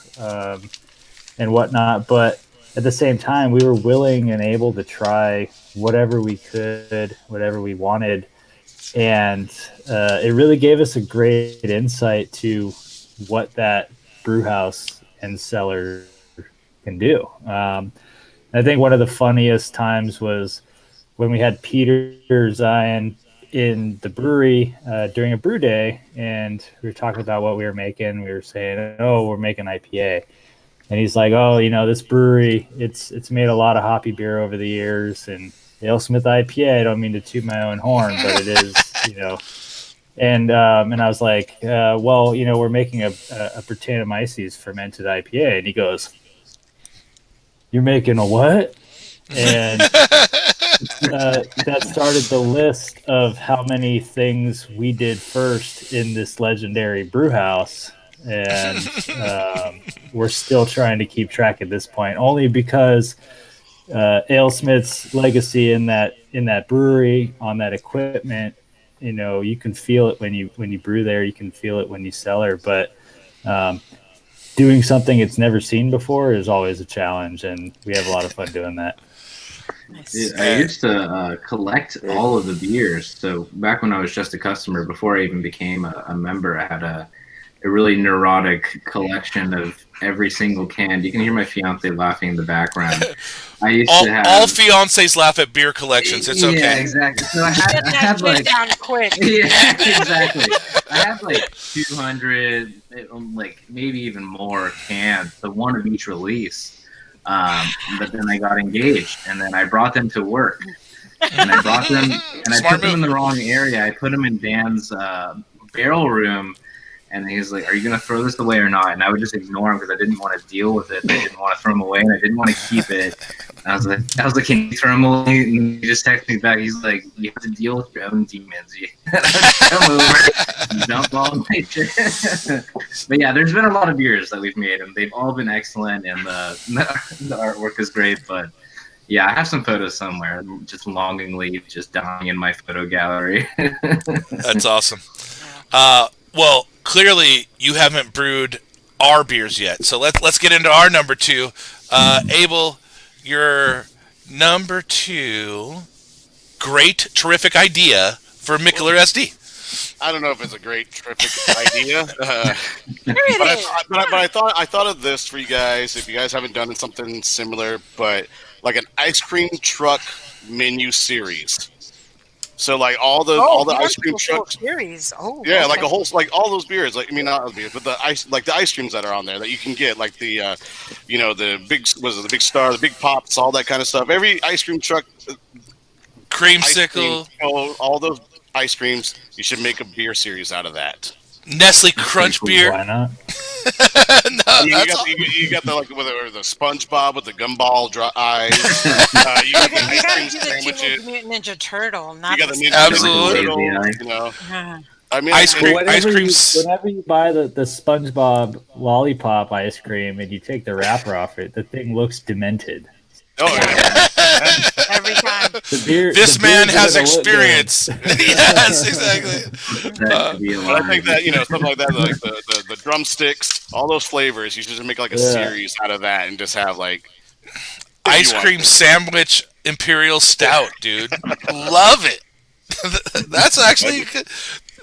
and whatnot. But at the same time, we were willing and able to try whatever we could, whatever we wanted. And it really gave us a great insight to what that brew house and cellar can do. I think one of the funniest times was when we had Peter Zion in the brewery during a brew day, and we were talking about what we were making. We were saying, oh, we're making IPA. And he's like, oh, this brewery, it's made a lot of hoppy beer over the years, and AleSmith IPA, I don't mean to toot my own horn, but it is, And I was like, well, we're making a Brettanomyces fermented IPA. And he goes, you're making a what? And that started the list of how many things we did first in this legendary brew house. And we're still trying to keep track at this point, only because AleSmith's legacy in that brewery, on that equipment, you can feel it when you brew there, you can feel it when you cellar, but doing something it's never seen before is always a challenge, and we have a lot of fun doing that. I used to collect all of the beers. So back when I was just a customer, before I even became a member, I had a really neurotic collection of every single can. You can hear my fiance laughing in the background. I used to have all fiancés laugh at beer collections. It's okay. Yeah, exactly. So I had like down quick. Yeah, exactly. I had like 200, like maybe even more cans, the one of each release. But then I got engaged, and then I brought them to work, and I brought them, and I put them in the wrong area. I put them in Dan's barrel room. And he was like, are you going to throw this away or not? And I would just ignore him because I didn't want to deal with it. I didn't want to throw them away, and I didn't want to keep it. And I was like, can you throw them away? And he just texted me back. He's like, you have to deal with your own demons. Come over, dump all my shit. But yeah, there's been a lot of beers that we've made, and they've all been excellent, and the artwork is great. But yeah, I have some photos somewhere, just longingly just dying in my photo gallery. That's awesome. Well, clearly you haven't brewed our beers yet, so let's get into our number two. Abel, your number two, terrific idea for Mikkeller SD. I don't know if it's a great, terrific idea, but I thought of this for you guys. If you guys haven't done something similar, but like an ice cream truck menu series. So like all the ice cream trucks series. Oh, yeah, okay. Like a whole all those beers. Like not the beers, but the ice creams that are on there that you can get, like the the big star, the big pops, all that kind of stuff. Every ice cream truck, creamsicle, all those ice creams. You should make a beer series out of that. Nestle Crunch beer. Why not? No, you got the SpongeBob with the gumball eyes. You got the ice cream sandwiches. Mutant Ninja Turtle. Not you got the Ninja absolutely. Turtle. I mean, ice cream. Whenever you buy the SpongeBob lollipop ice cream and you take the wrapper off it, the thing looks demented. Oh yeah. Every time. This man has experience. Yes, exactly. But I think that something like that, like the drumsticks, all those flavors, you should just make like a series out of that and just have like ice cream sandwich Imperial Stout, dude. Love it. That's actually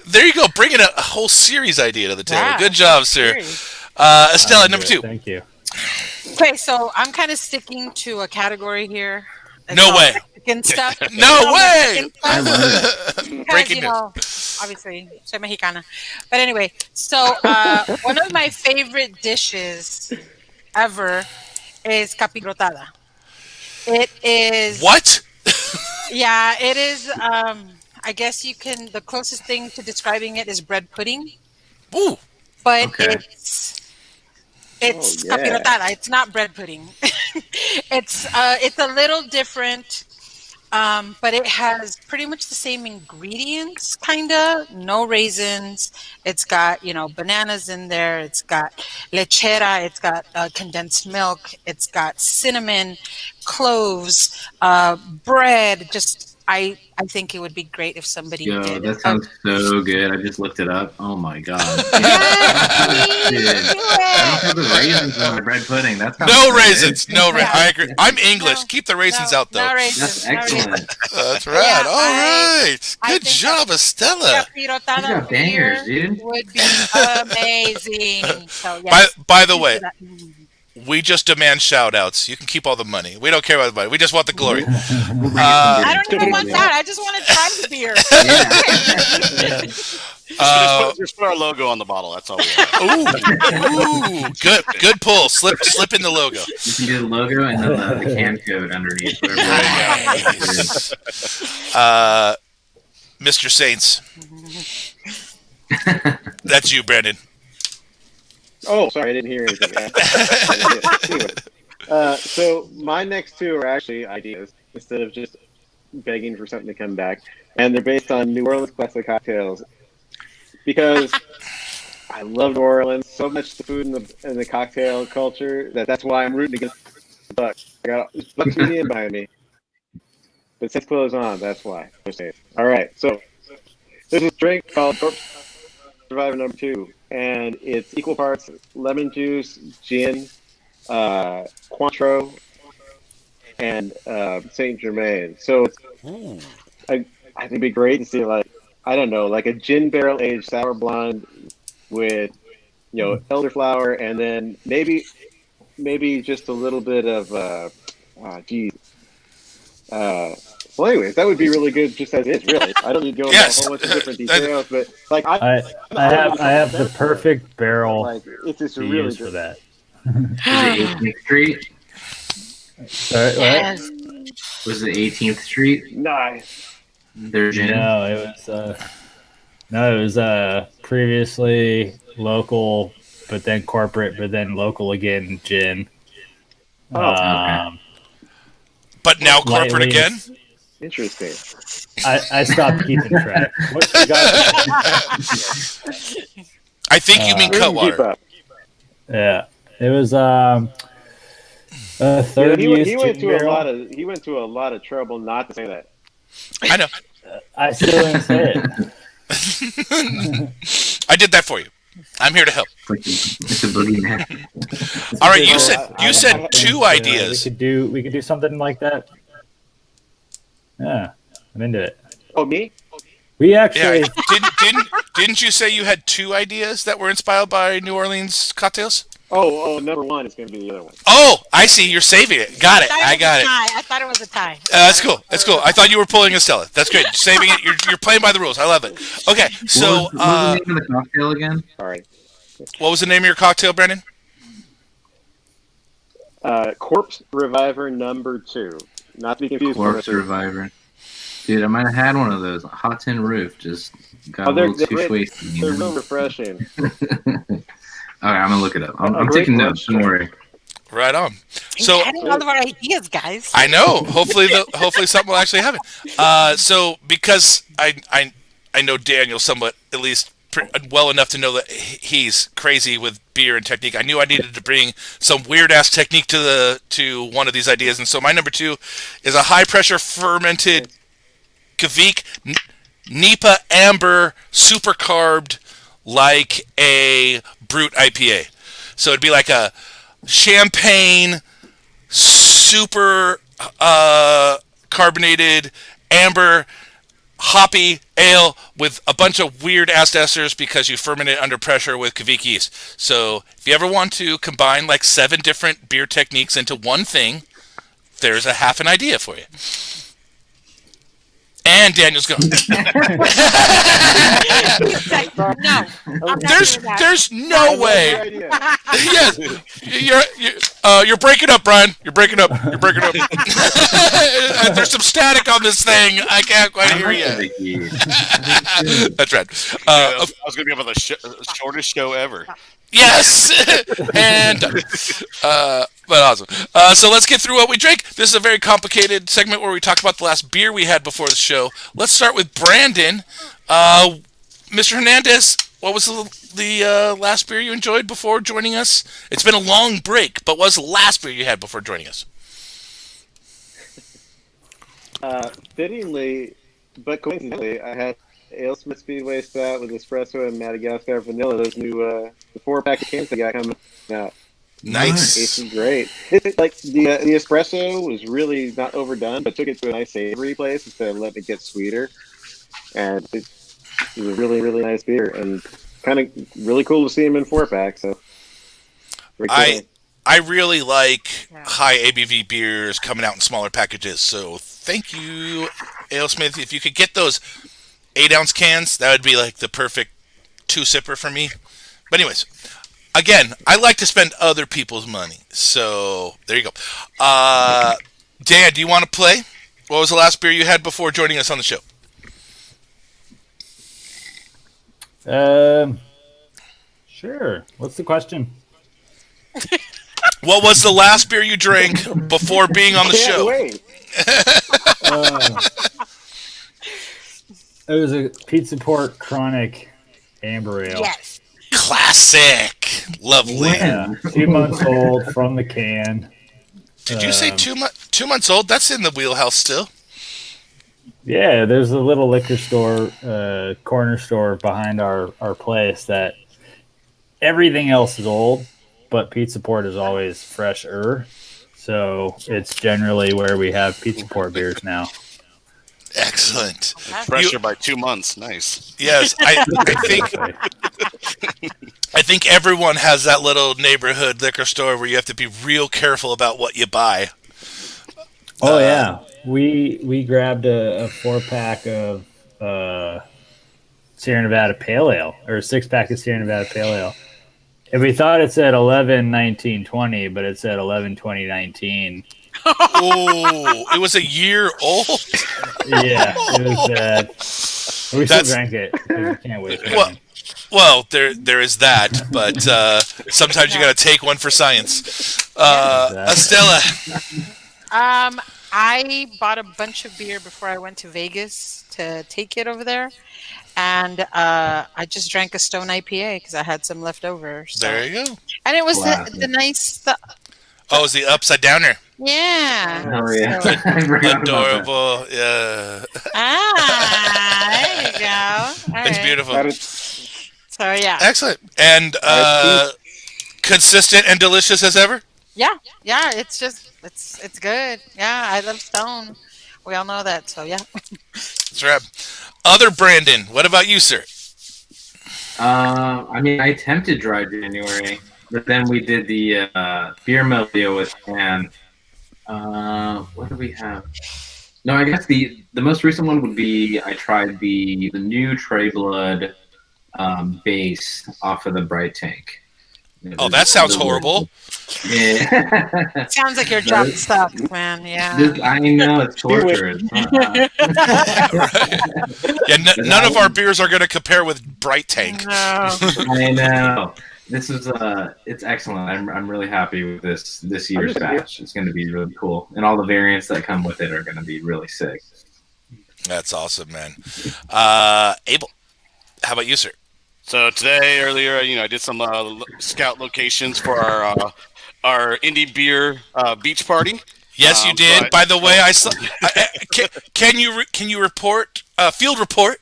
there. You go, bringing a whole series idea to the table. Yeah, good job, sir. Estella, number two. Thank you. Okay, so I'm kind of sticking to a category here. No way. Mexican stuff. No way! Mexican stuff. Because, Breaking news. Obviously, soy mexicana. But anyway, so one of my favorite dishes ever is capirotada. It is... What? Yeah, it is. I guess the closest thing to describing it is bread pudding. Ooh. But Okay. it's capirotada. It's not bread pudding. It's a little different, but it has pretty much the same ingredients, kinda. No raisins. It's got bananas in there. It's got lechera. It's got condensed milk. It's got cinnamon, cloves, bread. Just I think it would be great if somebody did. That sounds so good. I just looked it up. Oh my god. Yes, Dude, I don't have the raisins in my bread pudding. That's No raisins. No raisins. I agree. I'm English. No, Keep the raisins out, though. No raisins, That's excellent. That's right. Yeah, All right. I Good think job, Estella. Capirotada You got bangers, beer dude. would be amazing. So yes. By the way, we just demand shout-outs. You can keep all the money. We don't care about the money. We just want the glory. I don't even want that. I just want to try the beer. Just put our logo on the bottle. That's all we have. Ooh, good pull. Slip in the logo. You can do the logo and then the can code underneath. Mr. Saints. That's you, Brandon. Oh, sorry, I didn't hear anything. Anyway, so my next two are actually ideas instead of just begging for something to come back, and they're based on New Orleans classic cocktails because I love New Orleans so much. The food and the cocktail culture that's why I'm rooting against the Bucks. I got Bucks Union behind me, but since clothes on, that's why. All right, so there's a drink called Survivor number 2. And it's equal parts lemon juice, gin, Cointreau, and Saint Germain. So I think it'd be great to see like a gin barrel aged sour blonde with elderflower, and then maybe just a little bit of well, anyways, that would be really good just as is, really. I don't need to go into a whole bunch of different details, but like I have the perfect barrel like it's just to really use good. for that. Was it 18th Street? Sorry, what? Was it 18th Street? Nice. Their gin? No, it was previously local, but then corporate, but then local again gin. Okay. But now corporate Lightly. again? Interesting. I stopped keeping track. What you got? I think you mean Keep Cutwater. up. Yeah, it was third He use went gin to barrel. he went to a lot of trouble not to say that. I know. I still didn't say it. I did that for you. I'm here to help. It's a boogeyman. All right, you said two ideas. We could do something like that. Yeah, I'm into it. Oh, me? We actually Didn't you say you had two ideas that were inspired by New Orleans cocktails? Oh, number 1 is going to be the other one. Oh, I see. You're saving it. Got it. I got it. I thought it was a tie. That's cool. That's cool. I thought you were pulling a Stella. That's great. Saving it. You're playing by the rules. I love it. Okay, so What was the name of the cocktail again? Sorry. what was the name of your cocktail, Brendan? Corpse Reviver number 2. Not to be confused with Corpse number Reviver. Dude, I might have had one of those. Hot tin roof. Just got a they're little too wasted. 3. They're real refreshing. All right, I'm gonna look it up. I'm great taking notes. Don't worry. Right on. So Getting all of our ideas, guys. I know. Hopefully something will actually happen. So because I know Daniel somewhat, at least well enough to know that he's crazy with beer and technique. I knew I needed to bring some weird ass technique to one of these ideas, and so my number 2 is a high pressure fermented Kvik Nipa Amber super carbed like a Brut IPA. So it'd be like a champagne super carbonated amber hoppy ale with a bunch of weird ass esters because you ferment it under pressure with Kvik yeast. So if you ever want to combine like 7 different beer techniques into one thing, there's a half an idea for you. And Daniel's going. No, there's no way. Yes, you're breaking up, Brian. You're breaking up. There's some static on this thing. I can't quite hear you. That's right. I was going to be able the shortest show ever. Yes, and but awesome. So let's get through what we drank. This is a very complicated segment where we talk about the last beer we had before the show. Let's start with Brandon. Mr. Hernandez, what was the last beer you enjoyed before joining us? It's been a long break, but what was the last beer you had before joining us? Fittingly, but coincidentally, I had AleSmith Speedway Stout with espresso and Madagascar vanilla. Those new the 4-pack of cans they got coming out. Nice. Tastes great. It's like the espresso was really not overdone, but took it to a nice savory place instead of letting it get sweeter. And it was a really, really nice beer, and kind of really cool to see him in 4-pack. So I really like high ABV beers coming out in smaller packages. So thank you, AleSmith. If you could get those 8-ounce cans, that would be like the perfect 2-sipper for me. But anyways, again, I like to spend other people's money. So there you go. Dan, do you want to play? What was the last beer you had before joining us on the show? Sure. What's the question? What was the last beer you drank before being on the show? Wait. It was a Pizza Port Chronic Amber Ale. yes. Classic. Lovely. Yeah, 2 months old from the can. Did you say 2 months old? That's in the wheelhouse still. Yeah, there's a little liquor store, corner store behind our place that everything else is old, but Pizza Port is always fresher. So it's generally where we have Pizza Port beers now. Excellent. Fresher by 2 months. Nice. Yes, I think everyone has that little neighborhood liquor store where you have to be real careful about what you buy. Oh yeah, we grabbed a 4-pack of Sierra Nevada Pale Ale, or a 6-pack of Sierra Nevada Pale Ale, and we thought it said 11/19/20, but it said 11/20/19. Oh, it was a year old. Yeah, it was bad. We still drank it. We can't wait. Well, there is that, but sometimes you got to take one for science. Estella. I bought a bunch of beer before I went to Vegas to take it over there, and I just drank a Stone IPA because I had some left over. So. There you go. And it was the nice. Oh, it's the upside downer. Yeah. Oh yeah. So, Adorable. Yeah. There you go. All It's right. beautiful. So yeah. Excellent. And consistent and delicious as ever? Yeah. It's just it's good. Yeah, I love Stone. We all know that. So yeah. That's right. Other Brandon, what about you, sir? I mean, I attempted dry January, but then we did the beer mill deal with Pan. What do we have? No, I guess the most recent one would be I tried the new Trey Blood base off of the Bright Tank. Oh, that sounds horrible. Yeah. Sounds like your job sucks, man. Yeah. I know, it's torture. Yeah, none of our beers are going to compare with Bright Tank. No. I know. This is it's excellent. I'm really happy with this year's batch. It's going to be really cool, and all the variants that come with it are going to be really sick. That's awesome, man. Abel, how about you, sir? So today, earlier, I did some scout locations for our indie beer beach party. Yes, you did. By the way, I saw. Can you report field report?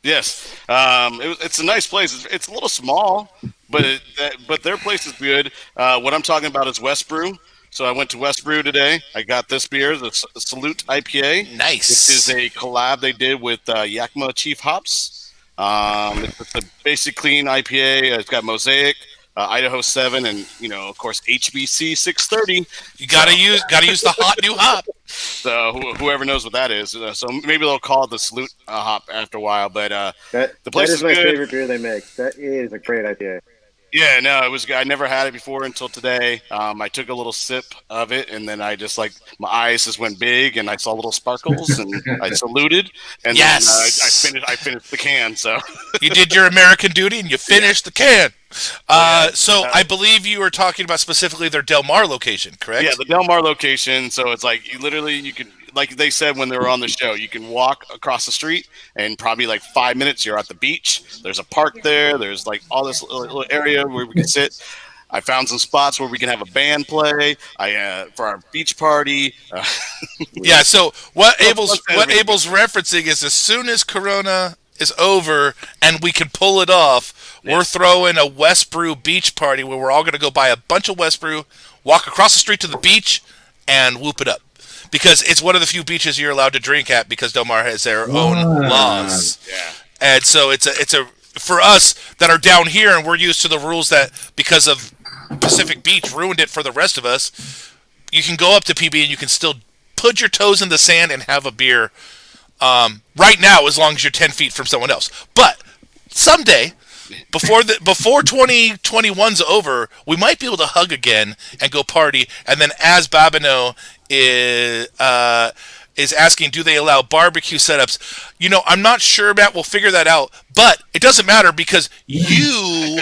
Yes, it's a nice place. It's a little small, but their place is good. What I'm talking about is West Brew. So I went to West Brew today. I got this beer, the Salute IPA. Nice. This is a collab they did with Yakima Chief Hops. It's a basic clean IPA. It's got Mosaic, Idaho 7, and of course HBC 630. You gotta use the hot new hop. So whoever knows what that is, so maybe they'll call it the Salute hop after a while. But the place is my good. favorite beer they make. That is a great idea. Yeah, no, it was good. I never had it before until today. I took a little sip of it, and then I just my eyes just went big, and I saw little sparkles, and I saluted, and then I finished the can. So you did your American duty, and you finished the can. So I believe you were talking about specifically their Del Mar location, correct? Yeah, the Del Mar location. So it's you can. Like they said when they were on the show, you can walk across the street and probably 5 minutes you're at the beach. There's a park there. There's all this little area where we can sit. I found some spots where we can have a band play. For our beach party. Yeah. So what Abel's referencing is as soon as Corona is over and we can pull it off, we're throwing a West Brew beach party where we're all going to go buy a bunch of West Brew, walk across the street to the beach, and whoop it up. Because it's one of the few beaches you're allowed to drink at because Del Mar has their own laws. Yeah. And so it's a for us that are down here and we're used to the rules that because of Pacific Beach ruined it for the rest of us, you can go up to PB and you can still put your toes in the sand and have a beer right now as long as you're 10 feet from someone else. But someday, before 2021's over, we might be able to hug again and go party. And then as Babineau is asking, do they allow barbecue setups? I'm not sure, Matt. We'll figure that out. But it doesn't matter because you,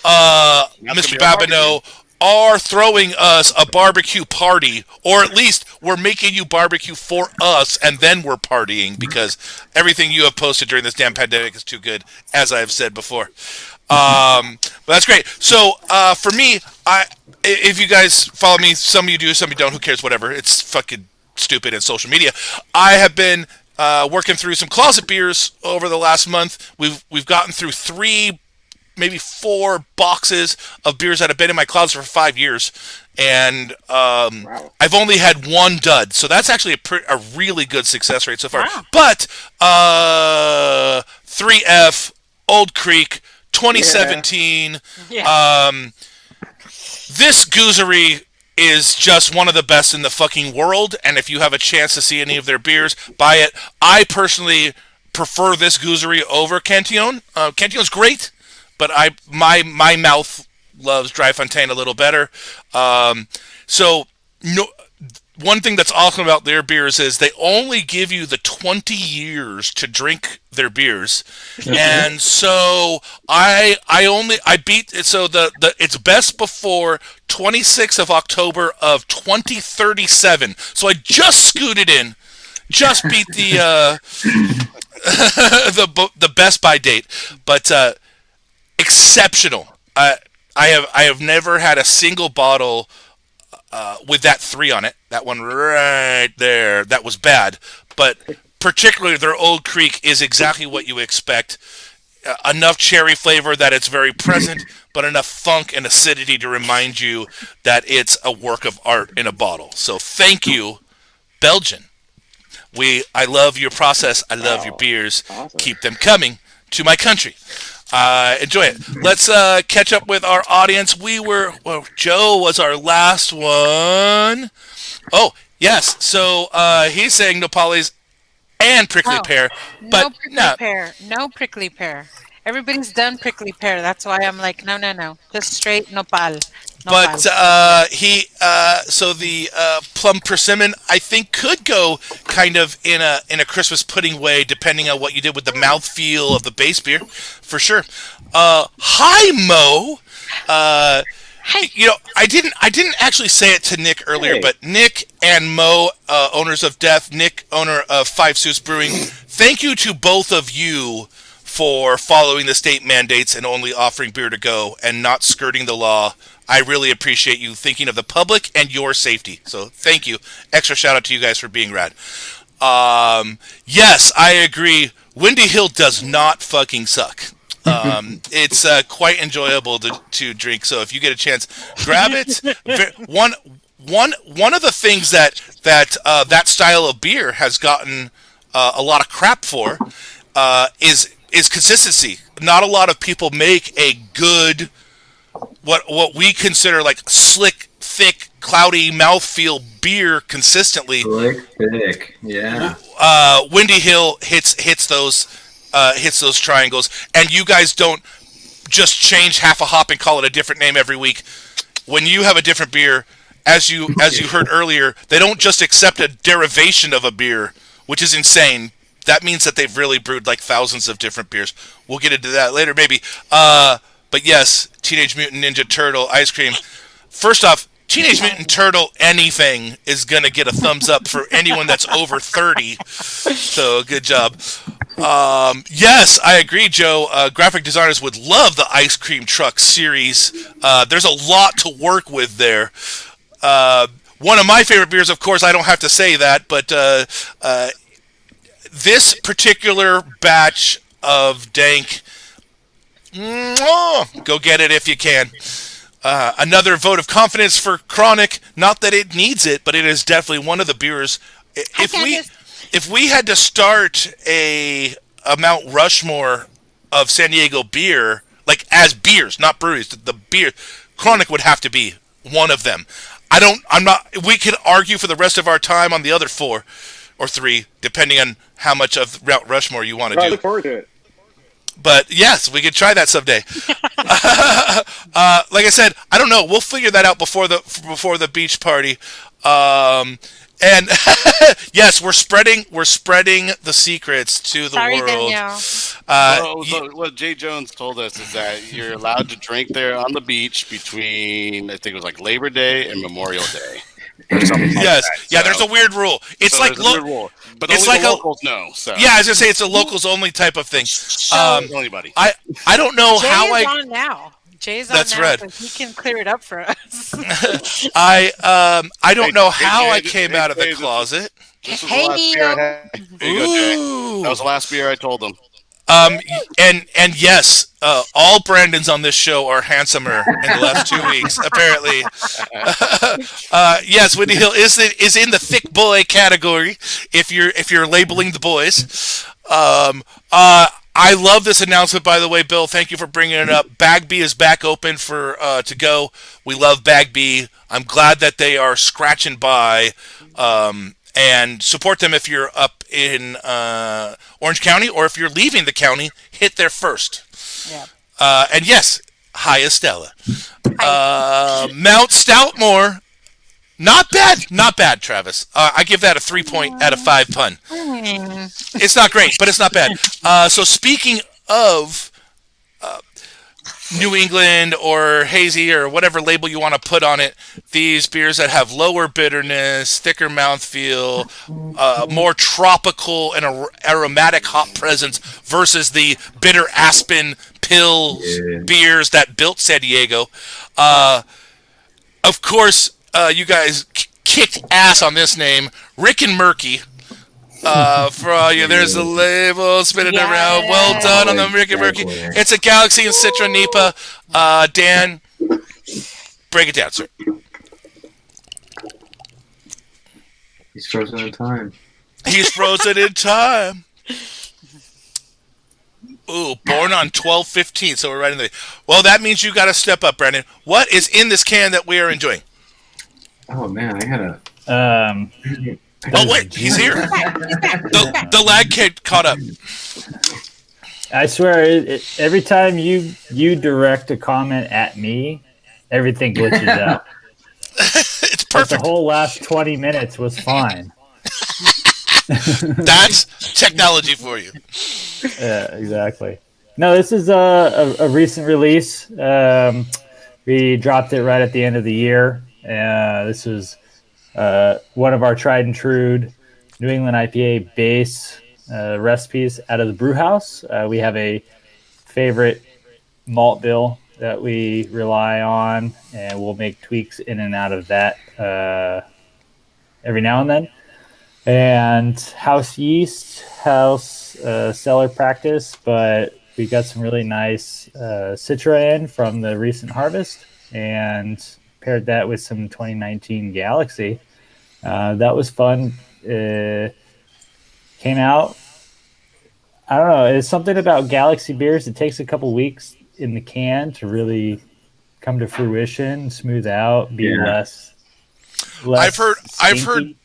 Mr. Babineau, are throwing us a barbecue party, or at least we're making you barbecue for us, and then we're partying because everything you have posted during this damn pandemic is too good, as I have said before. But that's great. So for me, if you guys follow me, some of you do, some of you don't. Who cares? Whatever. It's fucking stupid and social media. I have been working through some closet beers over the last month. We've gotten through 3, maybe 4 boxes of beers that have been in my closet for 5 years, and wow. I've only had 1 dud, so that's actually a really good success rate so far. Wow. But 3F Old Creek 2017. Yeah. This goosery is just one of the best in the fucking world, and if you have a chance to see any of their beers, buy it. I personally prefer this goosery over Cantillon. Cantillon's great, but my mouth loves Dry Fontaine a little better. One thing that's awesome about their beers is they only give you the 20 years to drink their beers, and so I beat it. So it's best before 26th of October of 2037. So I just scooted in, just beat the the best by date, but exceptional. I have never had a single bottle with that 3 on it. That one right there, that was bad. But particularly their Old Creek is exactly what you expect. Enough cherry flavor that it's very present, but enough funk and acidity to remind you that it's a work of art in a bottle. So thank you, Belgian. I love your process. I love your beers. Awesome. Keep them coming to my country. Enjoy it. Let's catch up with our audience. Joe was our last one. Oh, yes. So he's saying nopales and prickly pear. But no prickly pear. Everybody's done prickly pear. That's why I'm like, no. Just straight nopal. But so the plum persimmon, I think, could go kind of in a Christmas pudding way, depending on what you did with the mouthfeel of the base beer, for sure. Hi, Mo. Hi. I didn't actually say it to Nick earlier, but Nick and Mo, owners of Death, Nick, owner of Five Suits Brewing, thank you to both of you for following the state mandates and only offering beer to go and not skirting the law. I really appreciate you thinking of the public and your safety. So thank you. Extra shout out to you guys for being rad. Yes, I agree. Windy Hill does not fucking suck. It's quite enjoyable to drink. So if you get a chance, grab it. One of the things that style of beer has gotten a lot of crap for is consistency. Not a lot of people make a good what we consider like slick, thick, cloudy mouthfeel beer consistently. Slick, thick, yeah. Windy Hill hits those triangles, and you guys don't just change half a hop and call it a different name every week. When you have a different beer, as you heard earlier, they don't just accept a derivation of a beer, which is insane. That means that they've really brewed like thousands of different beers. We'll get into that later, maybe. But yes, Teenage Mutant Ninja Turtle ice cream. First off, Teenage Mutant Turtle anything is going to get a thumbs up for anyone that's over 30. So good job. Yes, I agree, Joe. Graphic designers would love the ice cream truck series. There's a lot to work with there. One of my favorite beers, of course, I don't have to say that, but this particular batch of dank, go get it if you can. Another vote of confidence for Chronic. Not that it needs it, but it is definitely one of the beers. If we had to start a Mount Rushmore of San Diego beer, like as beers, not breweries, the beer, Chronic would have to be one of them. We could argue for the rest of our time on the other 4 or 3, depending on how much of Mount Rushmore you want to do. I look forward to it. But yes, we could try that someday. Like I said, I don't know. We'll figure that out before the beach party. And yes, we're spreading the secrets to the world. What Jay Jones told us is that you're allowed to drink there on the beach between, I think it was like Labor Day and Memorial Day. Yes, yeah. There's a weird rule. It's like weird rule, but it's only like the locals know. So yeah, I was gonna say it's a locals only type of thing. Anybody. I don't know Jay how is on now. Jay's on That's now, red. so he can clear it up for us. I don't know how I came out of the closet. This was the last beer I had. There you go, Jay. That was the last beer I told them. And yes, all Brandons on this show are handsomer in the last 2 weeks, apparently. Yes, Windy Hill is in the thick boy category. If you're labeling the boys, I love this announcement, by the way, Bill. Thank you for bringing it up. Bagby is back open for to go. We love Bagby. I'm glad that they are scratching by. And support them if you're up in Orange County, or if you're leaving the county, hit there first. Yeah. And yes, hi Estella. Mount Stoutmore, not bad, Travis. I give that a 3 out of 5 pun. It's not great, but it's not bad. So speaking of New England or hazy or whatever label you want to put on it, these beers that have lower bitterness, thicker mouthfeel, more tropical and aromatic hop presence versus the bitter aspen pill beers that built San Diego. Of course, you guys kicked ass on this name, Rick and Murky. For all you, there's a label spinning around. Well done on the Rick and Murky. It's a Galaxy and Citra Nipa. Dan, break it down, sir. He's frozen in time. He's frozen in time. Ooh, born on 12/15, so we're right in the. Well, that means you got to step up, Brandon. What is in this can that we are enjoying? Oh man, I gotta. Oh wait, he's here. The lag kid caught up. I swear, every time you direct a comment at me, everything glitches out. It's perfect. But the whole last 20 minutes was fine. That's technology for you. Yeah, exactly. No, this is a recent release. We dropped it right at the end of the year. This was one of our tried and true New England IPA base recipes out of the brew house. We have a favorite malt bill that we rely on, and we'll make tweaks in and out of that every now and then. And house yeast, house cellar practice, but we got some really nice Citra in from the recent harvest, and paired that with some 2019 Galaxy. That was fun. Came out. I don't know. It's something about Galaxy beers. It takes a couple weeks in the can to really come to fruition, smooth out, be less I've heard stinky.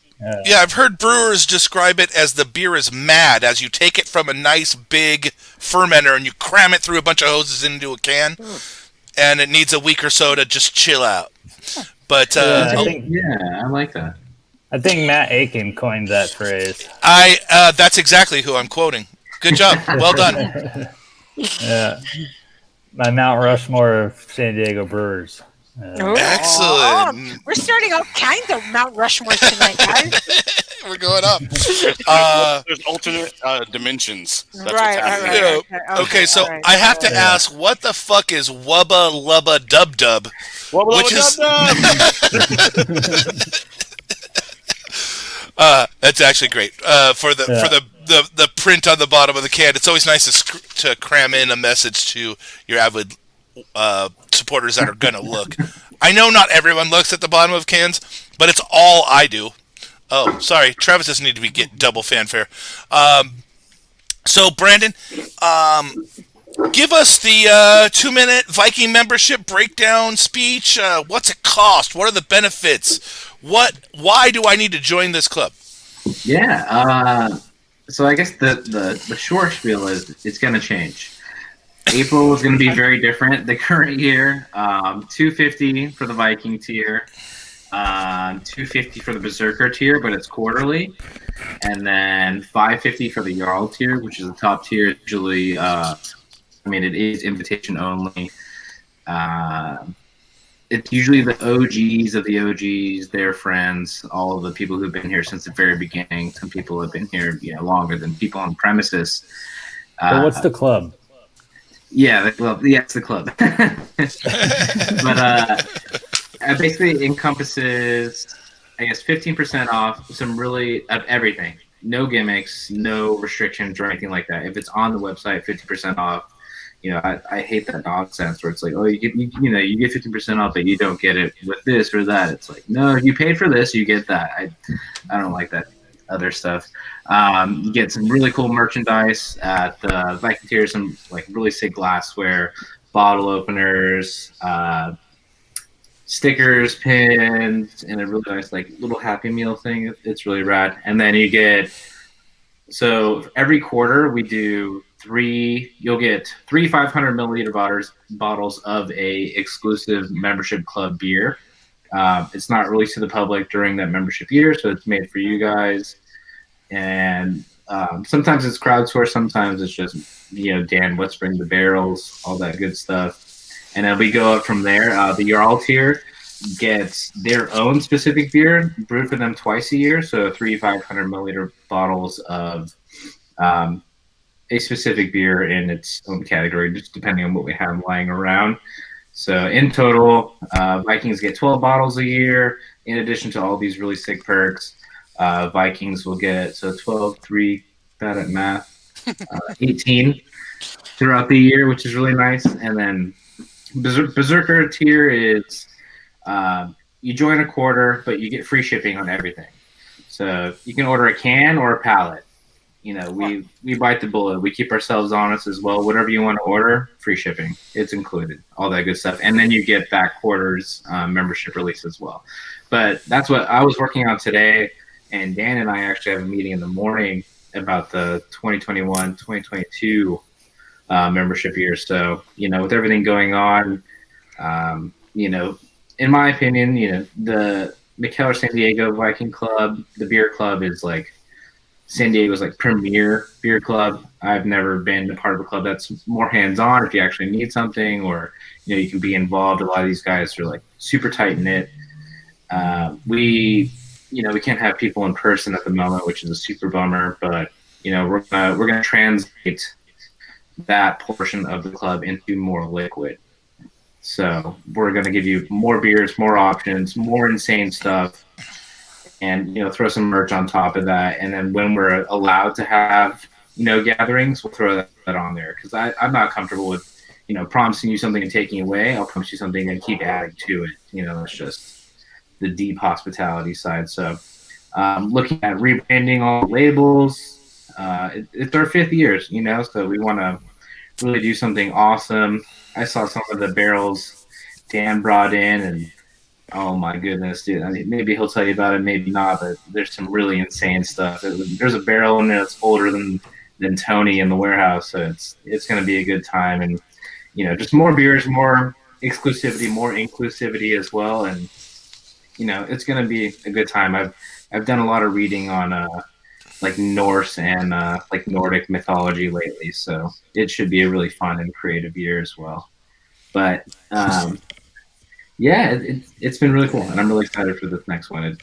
I've heard brewers describe it as the beer is mad as you take it from a nice big fermenter and you cram it through a bunch of hoses into a can, and it needs a week or so to just chill out. But I like that. I think Matt Aiken coined that phrase. That's exactly who I'm quoting. Good job. Well done. Yeah. My Mount Rushmore of San Diego brewers. Excellent. We're starting all kinds of Mount Rushmore tonight, guys. We're going up. There's alternate dimensions. That's Right. Okay, so I have to ask, what the fuck is Wubba Lubba Dub Dub? Which is that's actually great. For the print on the bottom of the can, it's always nice to cram in a message to your avid supporters that are gonna look. I know not everyone looks at the bottom of cans, but it's all I do. Oh, sorry, Travis doesn't need to get double fanfare. So Brandon, give us the 2-minute Viking membership breakdown speech. What's it cost? What are the benefits? Why do I need to join this club? Yeah. So I guess the short spiel is it's going to change. April is going to be very different. The current year, $250 for the Viking tier, $250 for the Berserker tier, but it's quarterly, and then $550 for the Jarl tier, which is the top tier. Usually, it is invitation only. It's usually the OGs of the OGs, their friends, all of the people who've been here since the very beginning. Some people have been here, longer than people on premises. But what's the club? Yeah, the club. Yeah, it's the club. But it basically encompasses, I guess, 15% off some really of everything. No gimmicks, no restrictions or anything like that. If it's on the website, 50% off. I hate that nonsense where it's like, oh, you get 50% off, but you don't get it with this or that. It's like, no, you paid for this, you get that. I don't like that other stuff. You get some really cool merchandise at the Viking tier, some like really sick glassware, bottle openers, stickers, pins, and a really nice like little Happy Meal thing. It's really rad. And then you get, so every quarter we do you'll get 3 500 milliliter bottles of a exclusive membership club beer. It's not released to the public during that membership year, so it's made for you guys. And sometimes it's crowdsourced, sometimes it's just Dan whispering the barrels, all that good stuff. And then we go up from there. The Jarl tier gets their own specific beer brewed for them twice a year, so 3 500 milliliter bottles of a specific beer in its own category, just depending on what we have lying around. So in total, Vikings get 12 bottles a year. In addition to all these really sick perks, Vikings will get 12, 3, bad at math, 18 throughout the year, which is really nice. And then Berserker tier is you join a quarter, but you get free shipping on everything. So you can order a can or a pallet. We bite the bullet. We keep ourselves honest as well. Whatever you want to order, free shipping. It's included. All that good stuff. And then you get that quarter's membership release as well. But that's what I was working on today. And Dan and I actually have a meeting in the morning about the 2021-2022 membership year. So, with everything going on, in my opinion, the Mikkeller San Diego Viking Club, the beer club is like San Diego's like premier beer club. I've never been a part of a club that's more hands-on if you actually need something, or you can be involved. A lot of these guys are like super tight-knit. We can't have people in person at the moment, which is a super bummer, but we're gonna translate that portion of the club into more liquid. So we're gonna give you more beers, more options, more insane stuff, and throw some merch on top of that. And then when we're allowed to have gatherings, we'll throw that on there, because I'm not comfortable with promising you something and taking away. I'll promise you something and keep adding to it. It's just the deep hospitality side. So looking at rebranding all the labels, it's our 5th year, so we want to really do something awesome. I saw some of the barrels Dan brought in, and oh my goodness, dude! I mean, maybe he'll tell you about it, maybe not. But there's some really insane stuff. There's a barrel in there that's older than Tony in the warehouse, so it's going to be a good time. And just more beers, more inclusivity as well, and it's going to be a good time. I've done a lot of reading on like Norse and like Nordic mythology lately, so it should be a really fun and creative year as well. But yeah, it's been really cool, and I'm really excited for this next one.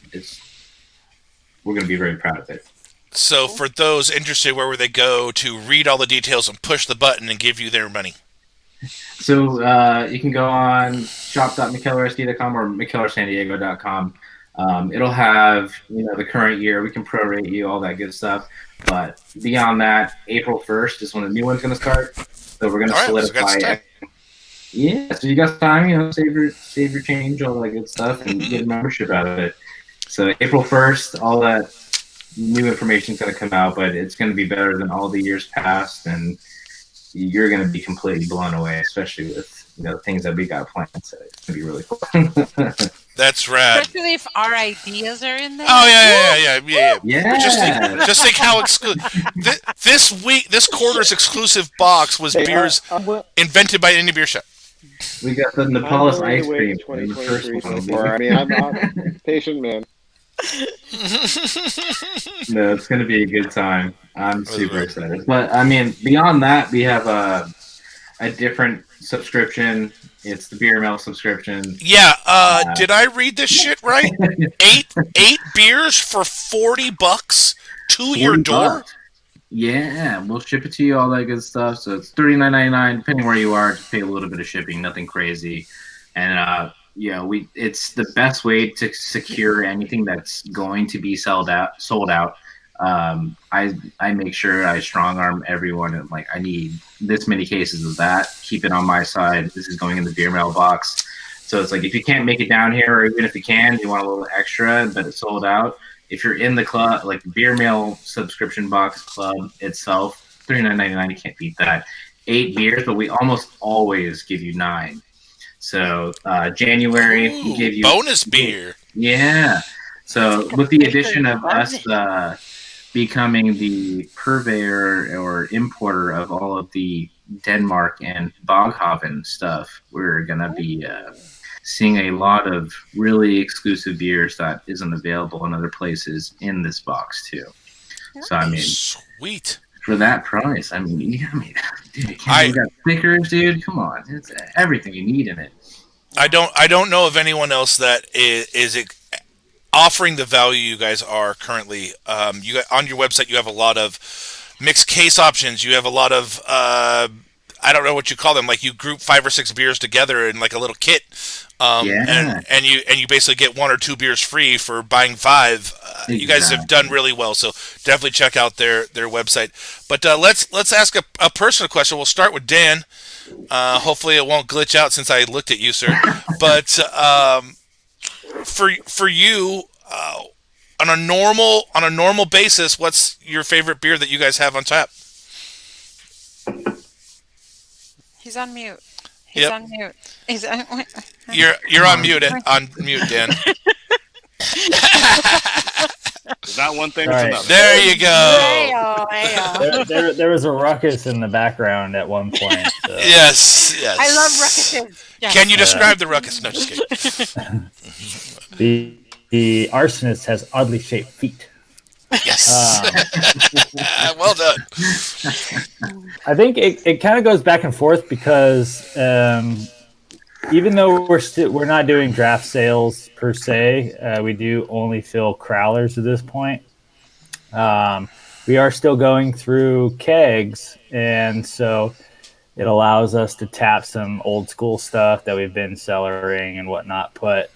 We're going to be very proud of it. So for those interested, where would they go to read all the details and push the button and give you their money? So you can go on shop.mikkellersd.com or mikkellersandiego.com. It'll have the current year. We can prorate you, all that good stuff. But beyond that, April 1st is when the new one's going to start. So we're going to solidify. Yeah, so you got time, save your change, all that good stuff, and get a membership out of it. So April 1st, all that new information is going to come out, but it's going to be better than all the years past, and you're going to be completely blown away, especially with the things that we got planned. So it's going to be really cool. That's rad. Especially if our ideas are in there. Oh yeah. Just think how exclusive. This quarter's exclusive box was beers invented by Indie Beer Shop. We got the Nepalese ice cream. 2023 so far. I mean, I'm a patient man. No, it's going to be a good time. I'm super excited. But I mean, beyond that, we have a different subscription. It's the Beer Mail subscription. Yeah. Did I read this shit right? eight beers for $40 to your door. Yeah, we'll ship it to you, all that good stuff. So it's $39.99, depending where you are. Just pay a little bit of shipping, nothing crazy. And it's the best way to secure anything that's going to be sold out. I make sure I strong arm everyone, and like, I need this many cases of that. Keep it on my side. This is going in the beer mail box. So it's like, if you can't make it down here, or even if you can, you want a little extra, but it's sold out. If you're in the club, like the beer mail subscription box club itself, $39.99, you can't beat that. 8 beers, but we almost always give you 9. So January, we give you bonus beer. Yeah. So with the addition of us becoming the purveyor or importer of all of the Denmark and Boghaven stuff, we're gonna be seeing a lot of really exclusive beers that isn't available in other places in this box too. So I mean, sweet. For that price, dude, you got stickers, dude. Come on, it's everything you need in it. I don't know of anyone else that is offering the value you guys are currently. You got, on your website, you have a lot of mixed case options. You have a lot of I don't know what you call them. Like, you group 5 or 6 beers together in like a little kit, and you basically get 1 or 2 beers free for buying 5. Exactly. You guys have done really well, so definitely check out their website. But let's ask a personal question. We'll start with Dan. Hopefully it won't glitch out since I looked at you, sir. But for you, on a normal basis, what's your favorite beer that you guys have on tap? He's on mute. He's on mute. You're on mute. On mute, Dan. It's not one thing, All it's right. another. There you go. Hey-o. There was a ruckus in the background at one point. So. Yes. I love ruckuses. Yes. Can you describe the ruckus? No, just kidding. The arsonist has oddly shaped feet. Yes. Well done. I think it kind of goes back and forth because even though we're not doing draft sales per se, we do only fill crowlers at this point. We are still going through kegs, and so it allows us to tap some old school stuff that we've been cellaring and whatnot. But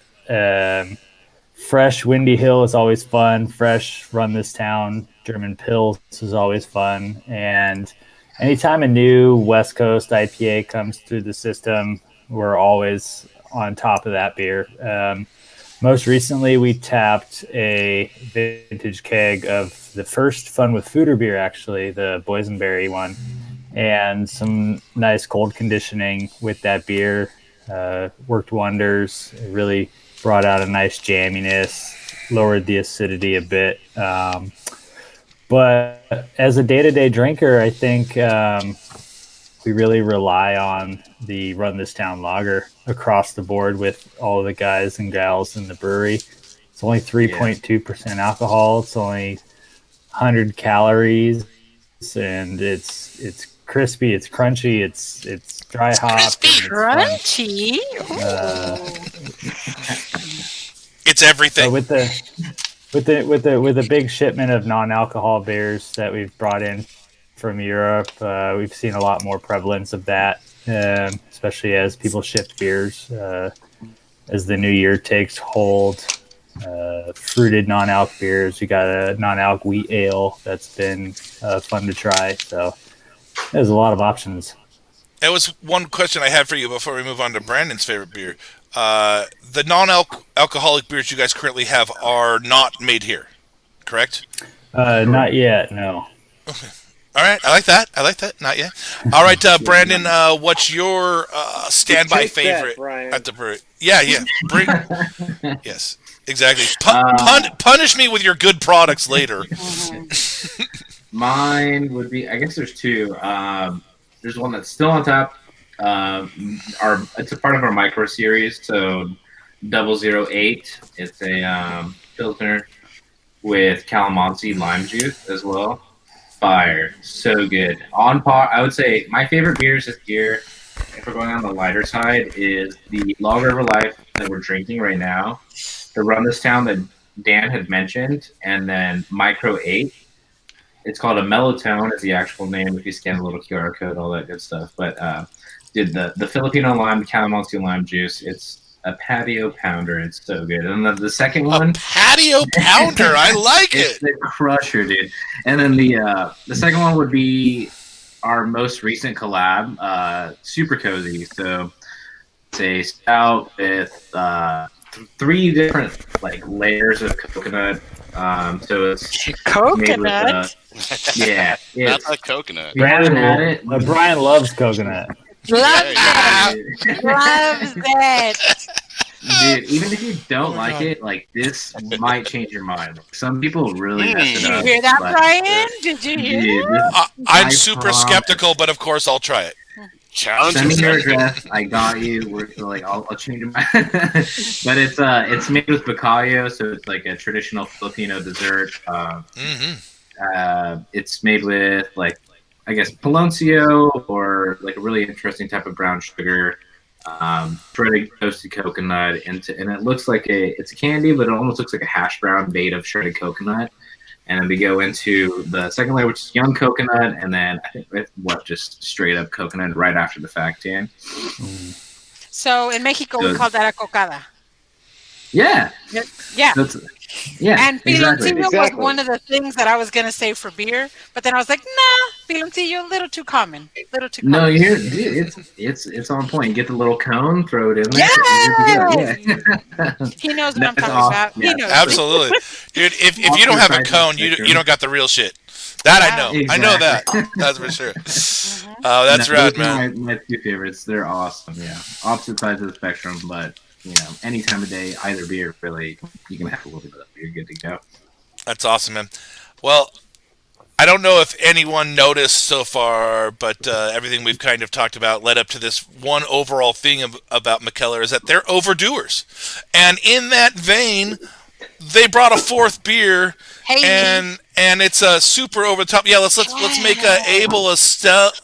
fresh Windy Hill is always fun. Fresh Run This Town German Pils is always fun. And anytime a new West Coast IPA comes through the system, we're always on top of that beer. Most recently, we tapped a vintage keg of the first Fun with Foudre beer, actually, the boysenberry one, and some nice cold conditioning with that beer. worked wonders. It really brought out a nice jamminess, lowered the acidity a bit. But as a day-to-day drinker, I think we really rely on the Run This Town lager across the board with all of the guys and gals in the brewery. It's only 3.2% alcohol. It's only 100 calories, and it's crispy. It's crunchy. It's dry hop. Crunchy. It's everything. So with the big shipment of non-alcohol beers that we've brought in from Europe, we've seen a lot more prevalence of that, especially as people shift beers as the new year takes hold. Fruited non-alc beers. We got a non-alc wheat ale that's been fun to try. So there's a lot of options. That was one question I had for you before we move on to Brandon's favorite beer. The non-alcoholic beers you guys currently have are not made here, correct? Not yet, no. Okay. All right, I like that. Not yet. All right, Brandon, what's your standby favorite at the brewery? Yeah. Yes, exactly. Punish me with your good products later. Mine would be, I guess there's two. There's one that's still on tap. It's a part of our micro series, so 008. It's a Pilsner with calamansi lime juice as well. Fire, so good. On par, I would say my favorite beers this year, if we're going on the lighter side, is the Long River Life that we're drinking right now, the Run This Town that Dan had mentioned, and then Micro 8. It's called a Mellotone is the actual name if you scan the little QR code, all that good stuff. But the Filipino lime, calamansi lime juice, it's a patio pounder. It's so good. And the second one, a patio pounder. I like it's the crusher, dude. And then the second one would be our most recent collab, Super Cozy. So it's a stout with 3 different like layers of coconut. So it's coconut. Yeah, that's a coconut. Brandon had it. Brian loves coconut. Loves it. Dude, even if you don't like it, like this might change your mind. Some people really mess it up. Did you hear that, Brian? Did you hear that? I'm super skeptical, but of course I'll try it. Send me your address. I got you. We're like, I'll change your mind. But it's made with bacalhau, so it's like a traditional Filipino dessert. It's made with like, I guess, Poloncio or like a really interesting type of brown sugar, shredded toasted coconut, and it looks like it's a candy, but it almost looks like a hash brown made of shredded coconut. And then we go into the second layer, which is young coconut, and then I think just straight up coconut right after the fact, Dan. So in Mexico, we call that a cocada. Yeah. Yeah. And exactly. piloncillo was one of the things that I was going to say for beer, but then I was like, nah, piloncillo, a little too common. No, it's on point. You get the little cone, throw it in there. Yes! He knows what I'm talking about. Yeah. He knows. Absolutely. Dude, if you don't have a cone, you don't got the real shit. That I know. Exactly. I know that. That's for sure. Oh, that's rad, man. My 2 favorites. They're awesome, yeah. Opposite sides of the spectrum, but any time of day, either beer, really, you can have a little bit of it. You're good to go. That's awesome, man. Well, I don't know if anyone noticed so far, but everything we've kind of talked about led up to this one overall thing about Mikkeller is that they're overdoers. And in that vein, they brought a 4th beer, and it's a super over the top. Yeah, let's make Abel a stout.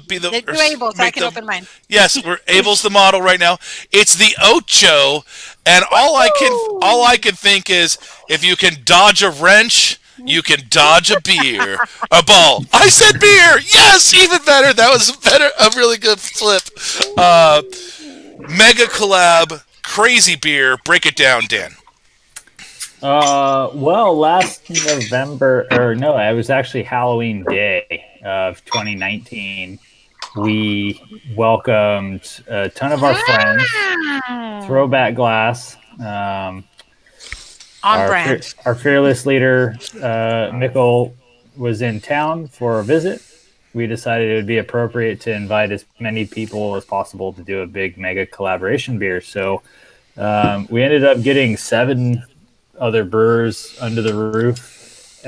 Be the Abel, so I can open mine. Yes, Abel's the model right now. It's the OCHO, and all I can think is if you can dodge a wrench, you can dodge a beer, a ball. I said beer. Yes, even better. That was a really good flip. Mega collab, crazy beer. Break it down, Dan. Well, last November, it was actually Halloween Day of 2019. We welcomed a ton of our friends, Throwback Glass, brand. Our fearless leader, Mikkel, was in town for a visit. we decided it would be appropriate to invite as many people as possible to do a big mega collaboration beer. So we ended up getting 7 other brewers under the roof,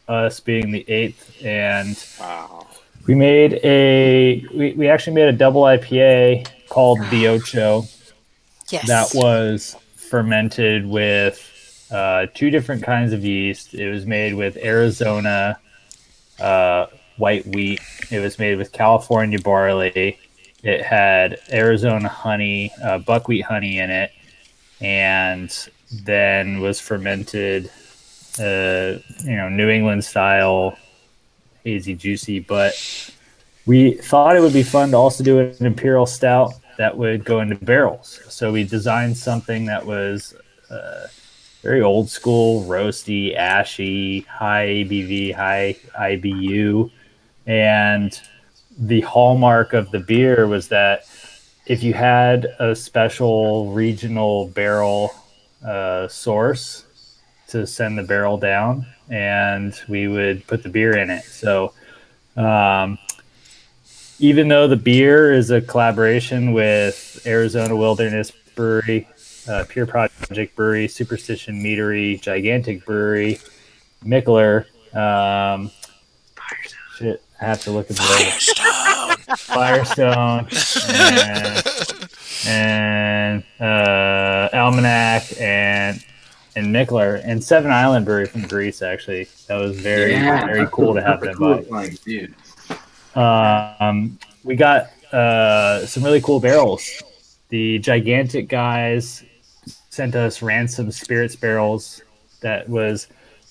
us being the 8th, and we made we actually made a double IPA called the OCHO. Yes. That was fermented with 2 different kinds of yeast. It was made with Arizona white wheat. It was made with California barley. It had Arizona honey, buckwheat honey in it, and then was fermented, New England style, hazy, juicy. But we thought it would be fun to also do an Imperial stout that would go into barrels. So we designed something that was very old school, roasty, ashy, high ABV, high IBU. And the hallmark of the beer was that if you had a special regional barrel source to send the barrel down, and we would put the beer in it. So even though the beer is a collaboration with Arizona Wilderness Brewery, Pure Project Brewery, Superstition Meadery, Gigantic Brewery, Mikkeller, shit, I have to look at the Firestone, and Almanac, and Mikkeller, and Seven Island Brewery from Greece. Actually, that was very cool to have them by. Dude. We got some really cool barrels. The Gigantic guys sent us Ransom Spirits barrels that was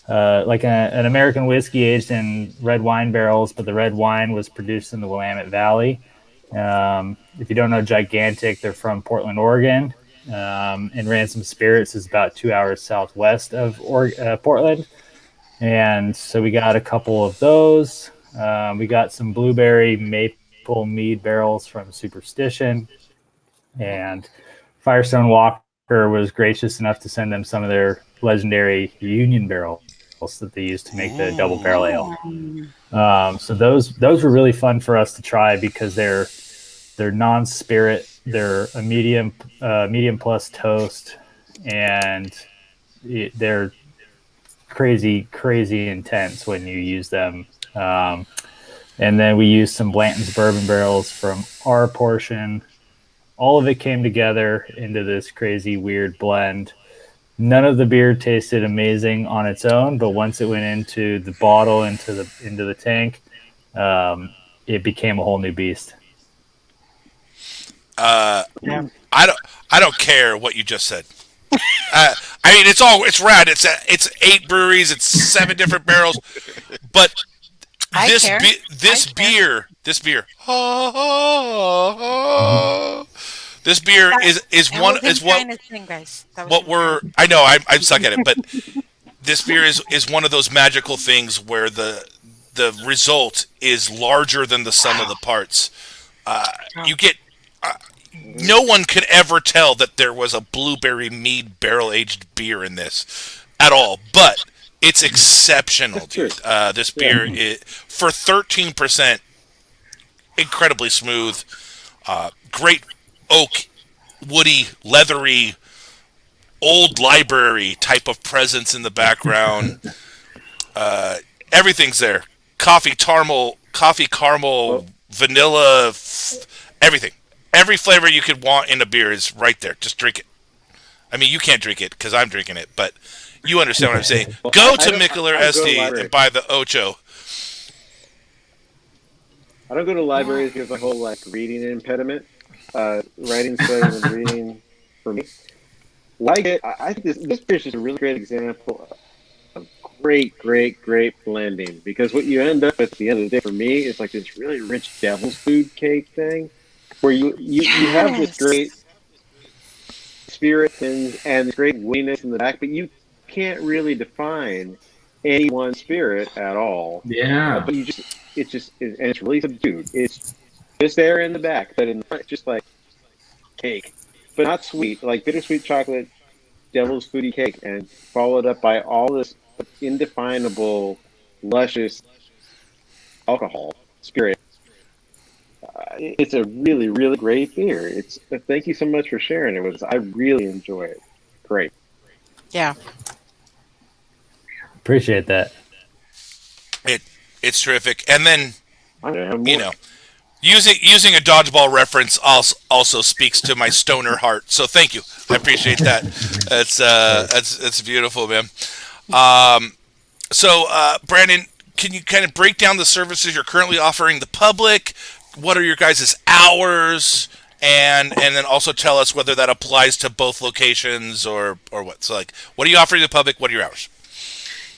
like an American whiskey aged in red wine barrels, but the red wine was produced in the Willamette Valley. If you don't know Gigantic, they're from Portland, Oregon. And Ransom Spirits is about 2 hours southwest of Portland. And so we got a couple of those. We got some blueberry maple mead barrels from Superstition. And Firestone Walker was gracious enough to send them some of their legendary Union barrels that they used to make the double barrel ale. So those were really fun for us to try because they're non-spirit. They're a medium plus toast, and they're crazy intense when you use them. And then we used some Blanton's bourbon barrels from our portion. All of it came together into this crazy weird blend. None of the beer tasted amazing on its own, but once it went into the bottle, into the tank, it became a whole new beast. I don't care what you just said. I mean, it's rad. It's 8 breweries. It's 7 different barrels, but this beer. This beer is what we're. I know I'm stuck at it, but this beer is one of those magical things where the result is larger than the sum of the parts. You get. No one could ever tell that there was a blueberry mead barrel aged beer in this at all, but it's exceptional, dude. This beer is, for 13%, incredibly smooth, great oak, woody, leathery, old library type of presence in the background. Everything's there. Coffee caramel, vanilla, everything. Every flavor you could want in a beer is right there. Just drink it. I mean, you can't drink it because I'm drinking it, but you understand what I'm saying. Go to Mikkeller SD and buy the OCHO. I don't go to libraries because of the whole reading impediment. Writing better than reading for me. I think this beer is just a really great example of great blending, because what you end up with at the end of the day for me is like this really rich devil's food cake thing, where you have this great spirit and this great woodiness in the back, but you can't really define any one spirit at all. Yeah. But it's really subdued. It's just there in the back, but in the front, it's just like cake, but not sweet, like bittersweet chocolate, devil's foodie cake, and followed up by all this indefinable, luscious alcohol. spirit. It's a really, really great beer. Thank you so much for sharing it with us. I really enjoy it. Great. Yeah. Appreciate that. It's terrific. And then, You know, using a dodgeball reference also speaks to my stoner heart. So thank you. I appreciate that. That's beautiful, man. So Brandon, can you kind of break down the services you're currently offering the public? What are your guys' hours? And then also tell us whether that applies to both locations or what. So, like, what are you offering the public? What are your hours?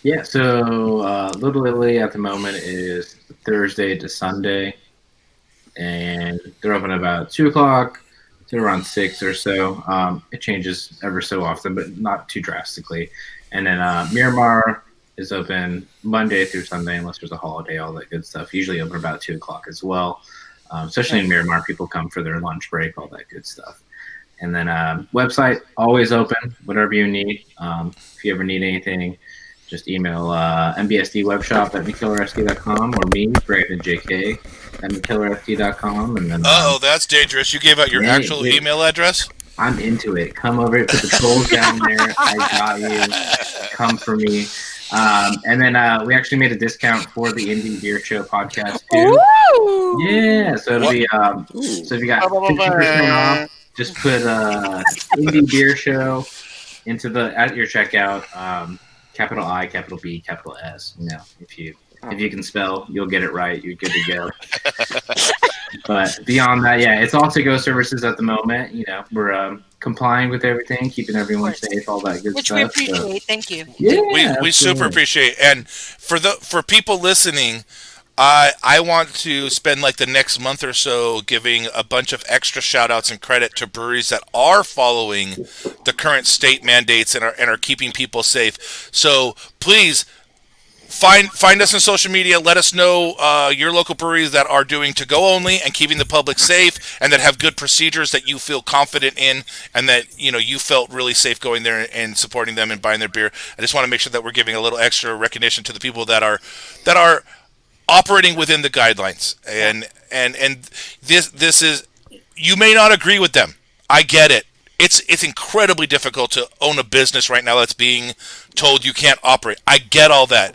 Yeah, so Little Italy at the moment is Thursday to Sunday, and they're open about 2 o'clock to around 6 or so. It changes ever so often, but not too drastically. And then Miramar is open Monday through Sunday, unless there's a holiday, all that good stuff. Usually open about 2 o'clock as well. Especially in Miramar, people come for their lunch break, all that good stuff. And then website, always open, whatever you need. If you ever need anything, just email mbsdwebshop at mikkellersd.com or me, Brandon JK, at mikkellersd.com. And then, that's dangerous. You gave out your actual email address? I'm into it. Come over, put the trolls down there. I got you. Come for me. And then we actually made a discount for the Indie Beer Show podcast too. Ooh. Yeah, so it'll be so if you got 50% off, just put Indie Beer Show at your checkout. Capital I, capital B, capital S. You know, if you can spell, you'll get it right. You're good to go. But beyond that, yeah, it's all to-go services at the moment. You know, we're complying with everything, keeping everyone safe, all that good Which stuff. we appreciate. Thank you. Yeah, we super appreciate. And for people listening, I want to spend like the next month or so giving a bunch of extra shout outs and credit to breweries that are following the current state mandates and are keeping people safe. So please find us on social media. Let us know your local breweries that are doing to-go only and keeping the public safe, and that have good procedures that you feel confident in, and that you felt really safe going there and supporting them and buying their beer. I just want to make sure that we're giving a little extra recognition to the people that are operating within the guidelines. And this is, you may not agree with them. I get it. It's incredibly difficult to own a business right now that's being told you can't operate. I get all that.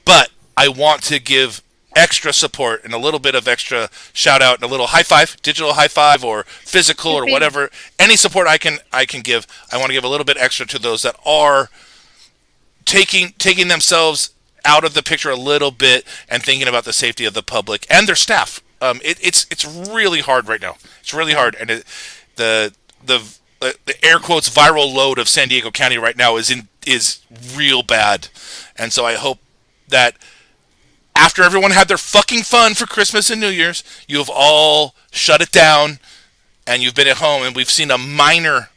But I want to give extra support and a little bit of extra shout out and a little high five, digital high five or physical or whatever. Any support I can give. I want to give a little bit extra to those that are taking themselves out of the picture a little bit and thinking about the safety of the public and their staff. It's really hard right now. It's really hard, and the air quotes viral load of San Diego County right now is real bad. And so I hope that after everyone had their fucking fun for Christmas and New Year's, you have all shut it down and you've been at home, and we've seen a minor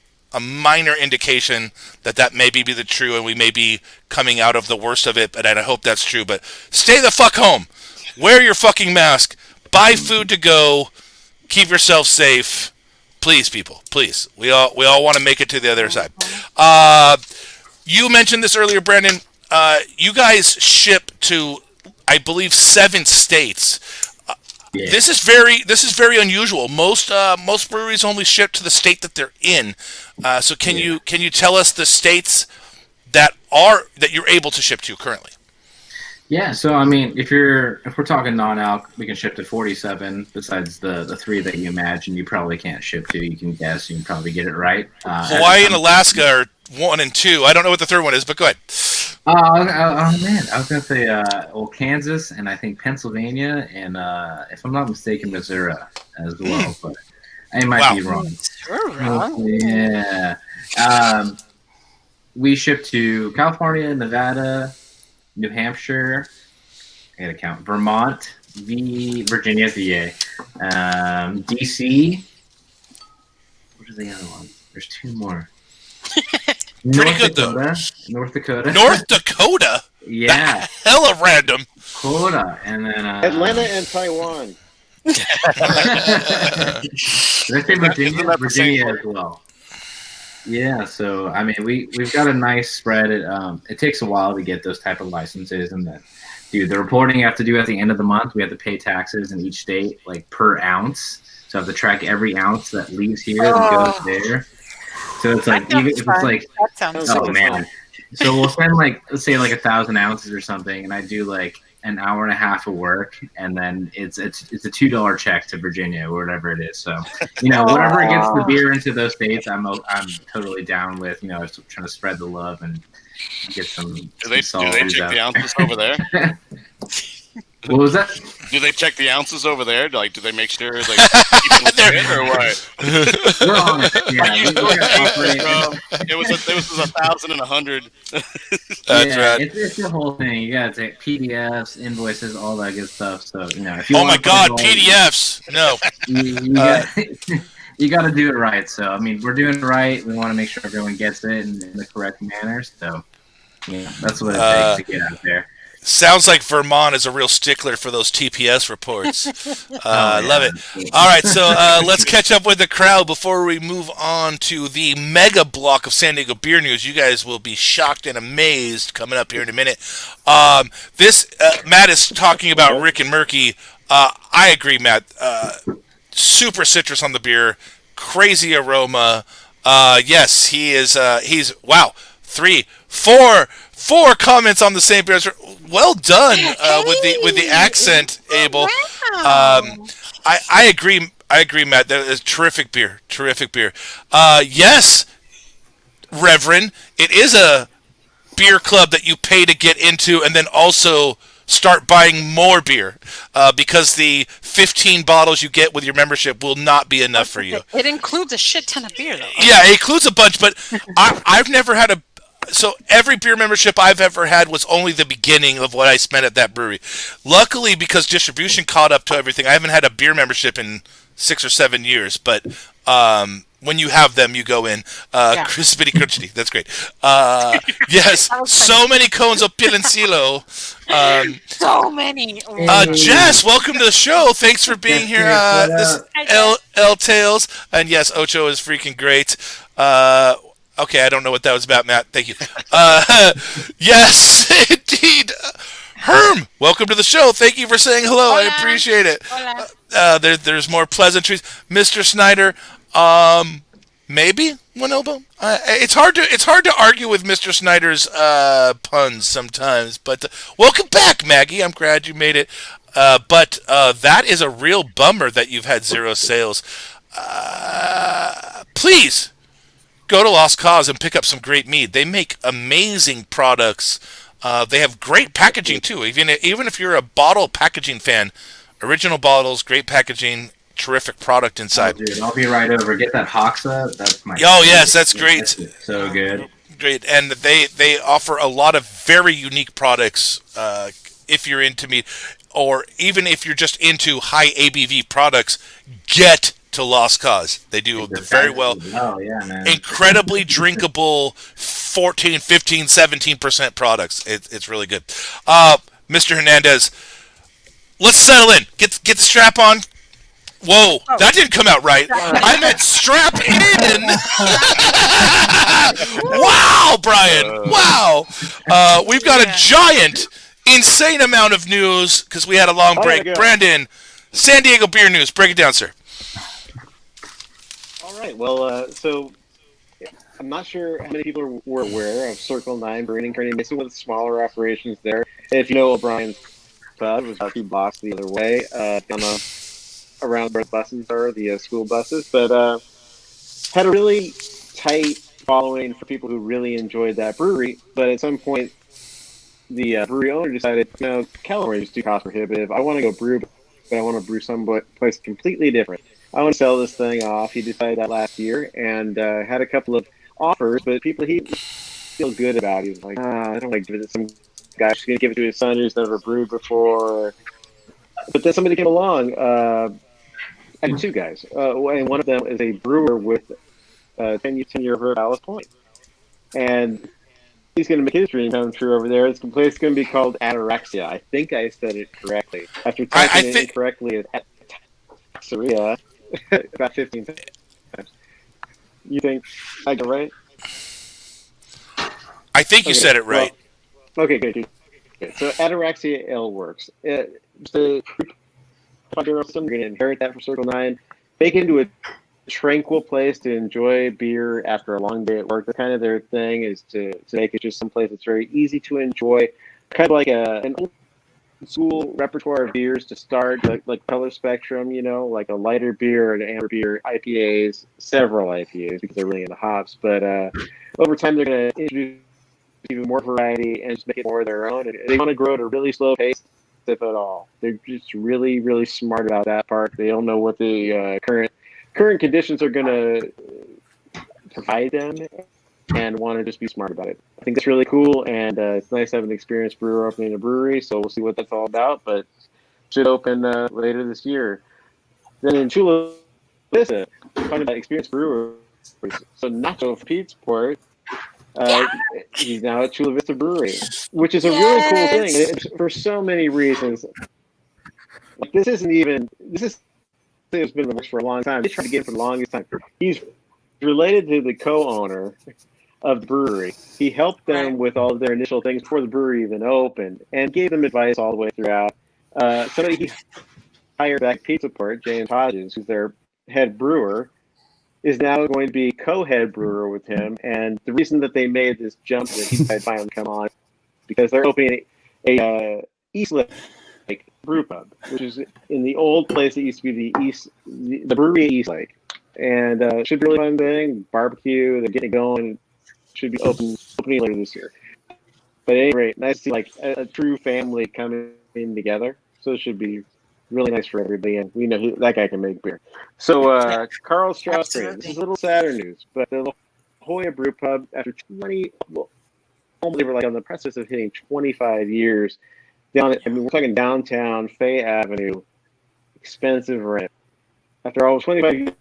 indication that may be the true, and we may be coming out of the worst of it, but I hope that's true. But stay the fuck home. Wear your fucking mask. Buy food to go. Keep yourself safe. Please, people. Please. We all want to make it to the other side. You mentioned this earlier, Brandon. You guys ship to, I believe, 7 states. Yeah. This is very unusual. Most breweries only ship to the state that they're in. So can you tell us the states that you're able to ship to currently? Yeah, so I mean, if we're talking non-alc, we can ship to 47. Besides the 3 that you imagine you probably can't ship to, you can guess, you can probably get it right. Hawaii and Alaska are 1 and 2. I don't know what the third one is, but go ahead. Oh man, I was gonna say Kansas, and I think Pennsylvania, and if I'm not mistaken, Missouri as well. But I might be wrong. You're wrong. Yeah. We ship to California, Nevada, New Hampshire. I gotta count. Vermont, Virginia, VA, DC. What are the other ones? There's 2 more. Pretty good though. North Dakota. North Dakota. Yeah. Hella random. Dakota, and then Atlanta and Taiwan. Did I say Virginia? Virginia as well. Yeah, so I mean, we've got a nice spread. It takes a while to get those type of licenses, and then Dude, the reporting you have to do at the end of the month, we have to pay taxes in each state, like per ounce. So I have to track every ounce that leaves here and goes there. So it's like, even if it's like, oh man. So we'll spend like, let's say like 1,000 ounces or something, and I do like an hour and a half of work, and then it's a $2 check to Virginia or whatever it is. So, whatever gets the beer into those states, I'm totally down with, trying to spread the love and get some. Do they check the ounces over there? What was that? Do they check the ounces over there? Like, do they make sure like keep it or what? We're honest. Yeah, it was 1,000 and 100. That's right. It's the whole thing. You gotta take PDFs, invoices, all that good stuff. So if you oh my God, PDFs! No. You got to do it right. So I mean, we're doing it right. We want to make sure everyone gets it in the correct manner. So that's what it takes to get out there. Sounds like Vermont is a real stickler for those TPS reports. I love it. All right, so let's catch up with the crowd before we move on to the mega block of San Diego beer news. You guys will be shocked and amazed coming up here in a minute. Matt is talking about Rick and Murky. I agree, Matt. Super citrus on the beer, crazy aroma. Yes, he is. He's wow. 4 comments on the same beer. Well done with the accent, Abel. Wow. I agree. I agree, Matt. That is terrific beer. Terrific beer. Yes, Reverend. It is a beer club that you pay to get into, and then also start buying more beer because the 15 bottles you get with your membership will not be enough for you. It includes a shit ton of beer, though. Yeah, it includes a bunch, but I've never had a. So every beer membership I've ever had was only the beginning of what I spent at that brewery. Luckily, because distribution caught up to everything, I haven't had a beer membership in 6 or 7 years. But when you have them, you go in. Crispity Crunchity, that's great. Yes, so many cones of Pilencillo. So many. Jess, welcome to the show. Thanks for being here. This is L Tales, and yes, OCHO is freaking great. Okay, I don't know what that was about, Matt. Thank you. Yes, indeed. Herm, welcome to the show. Thank you for saying hello. Hola. I appreciate it. Hola. There's more pleasantries. Mr. Snyder, maybe one elbow. It's hard to argue with Mr. Snyder's puns sometimes. But welcome back, Maggie. I'm glad you made it. But that is a real bummer that you've had 0 sales. Please. Go to Lost Cause and pick up some great mead. They make amazing products. They have great packaging too. Even if you're a bottle packaging fan, original bottles, great packaging, terrific product inside. Oh, dude, I'll be right over. Get that Hoxa. That's my. Oh yes, that's great. That's so good. Great, and they offer a lot of very unique products. If you're into mead, or even if you're just into high ABV products, get to Lost Cause. They do very well. Oh, yeah, man. Incredibly drinkable 14, 15, 17% products. It's really good. Mr. Hernandez, let's settle in. Get the strap on. Whoa, that didn't come out right. I meant strap in. Wow, Brian. Wow. We've got a giant, insane amount of news because we had a long break. Brandon, San Diego beer news. Break it down, sir. All right. Well, so I'm not sure how many people were aware of Circle 9 Brewing Company, mixing with smaller operations there. If you know O'Brien's Pub, it was about 2 blocks the other way, around where the buses are, the school buses, but had a really tight following for people who really enjoyed that brewery. But at some point, the brewery owner decided, California is too cost prohibitive. I want to go brew, but I want to brew someplace completely different. I want to sell this thing off. He decided that last year and had a couple of offers, but people he feels good about. He was like, I don't want to give it to some guy who's going to give it to his son who's never brewed before. But then somebody came along, and 2 guys. And one of them is a brewer with 10-year of Ballast Point. And he's going to make his dream come true over there. This place is going to be called Ataraxia. I think I said it correctly. After typing it incorrectly, it's Ataraxia. About 15 times. You think I got it right? I think you said it right. Well, okay, good. So Ataraxia Ale Works. The you're going to inherit that from Circle 9. Make it into a tranquil place to enjoy beer after a long day at work. That's kind of their thing, is to make it just some place that's very easy to enjoy. Kind of like an old school repertoire of beers to start, like color spectrum, like a lighter beer, an amber beer, IPAs, several IPAs because they're really into hops. But over time, they're going to introduce even more variety and just make it more of their own. And they want to grow at a really slow pace, if at all. They're just really, really smart about that part. They don't know what the current conditions are going to provide them, and want to just be smart about it. I think that's really cool, and it's nice to have an experienced brewer opening a brewery, so we'll see what that's all about, but should open later this year. Then in Chula Vista, talking about experienced brewers, so Nacho from Petesport, he's now at Chula Vista Brewery, which is a really cool thing. It's for so many reasons. Like, this has been in the works for a long time. They tried to get it for the longest time. He's related to the co-owner of the brewery. He helped them with all of their initial things before the brewery even opened, and gave them advice all the way throughout. Somebody he hired back at Petesport, James Hodges, who's their head brewer, is now going to be co-head brewer with him. And the reason that they made this jump that he had finally come on, because they're opening a East Lake brew pub, which is in the old place that used to be the brewery at East Lake. And it should be a really fun thing. Barbecue, they're getting it going. Should be opening later this year. But at any rate, nice to see like a true family coming together. So it should be really nice for everybody, and we know that guy can make beer. So Carl Strauss, this is a little sadder news, but the La Jolla Brew Pub, after they were like on the precipice of hitting 25 years. We're talking downtown Fay Avenue, expensive rent. After almost 25 years,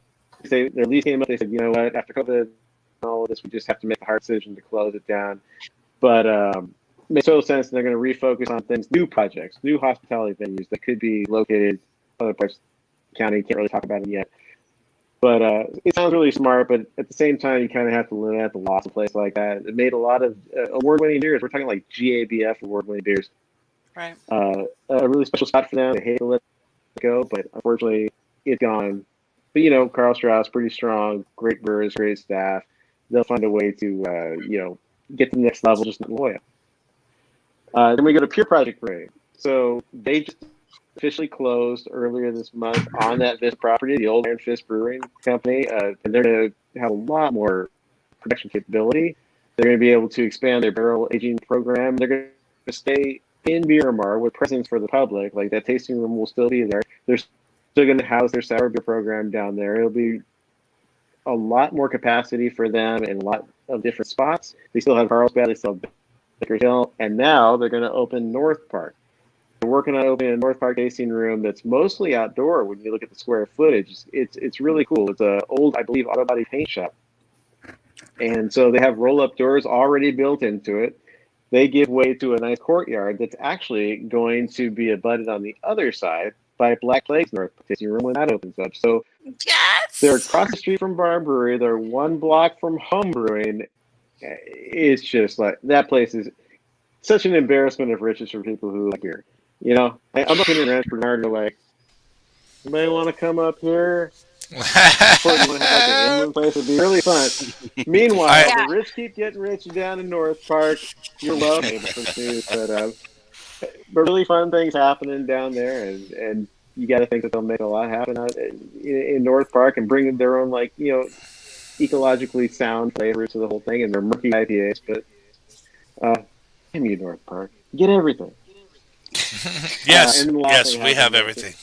their lease came up. They said, you know what, after COVID and all of this, we just have to make the hard decision to close it down. But it makes total sense, and they're going to refocus on things, new projects, new hospitality venues that could be located other parts of the county. Can't really talk about them yet. But it sounds really smart, but at the same time, you kind of have to limit at the loss of a place like that. It made a lot of award-winning beers. We're talking like GABF award-winning beers. Right. A really special spot for them. They hate to let it go, but unfortunately, it's gone. But, Carl Strauss, pretty strong, great brewers, great staff. They'll find a way to, get to the next level, just not La Jolla. Then we go to Pure Project Brewing. So they just officially closed earlier this month on that Vista property, the old Iron Fist Brewing Company. And they're going to have a lot more production capability. They're going to be able to expand their barrel aging program. They're going to stay in Miramar with presence for the public. Like, that tasting room will still be there. They're still going to house their sour beer program down there. It'll be a lot more capacity for them in a lot of different spots. They still have Carlsbad, they still have Baker's Hill, and now they're going to open North Park. They're working on opening a North Park tasting room that's mostly outdoor. When you look at the square footage, it's really cool. It's an old, I believe, auto body paint shop. And so they have roll-up doors already built into it. They give way to a nice courtyard that's actually going to be abutted on the other side by Black Plague's North tasting room when that opens up. So yes, they're across the street from Bar Brewery. They're one block from Home Brewing. It's just like, that place is such an embarrassment of riches for people who like beer. I'm looking in Ranch Bernard and like, anybody want to come up here? Place would be really fun. Meanwhile, the rich keep getting rich down in North Park. You're welcome, but really fun things happening down there, and you got to think that they'll make a lot happen out in North Park and bring their own ecologically sound flavor to the whole thing, and their Murky IPAs. But damn you, North Park, get everything. Yes, we have everything.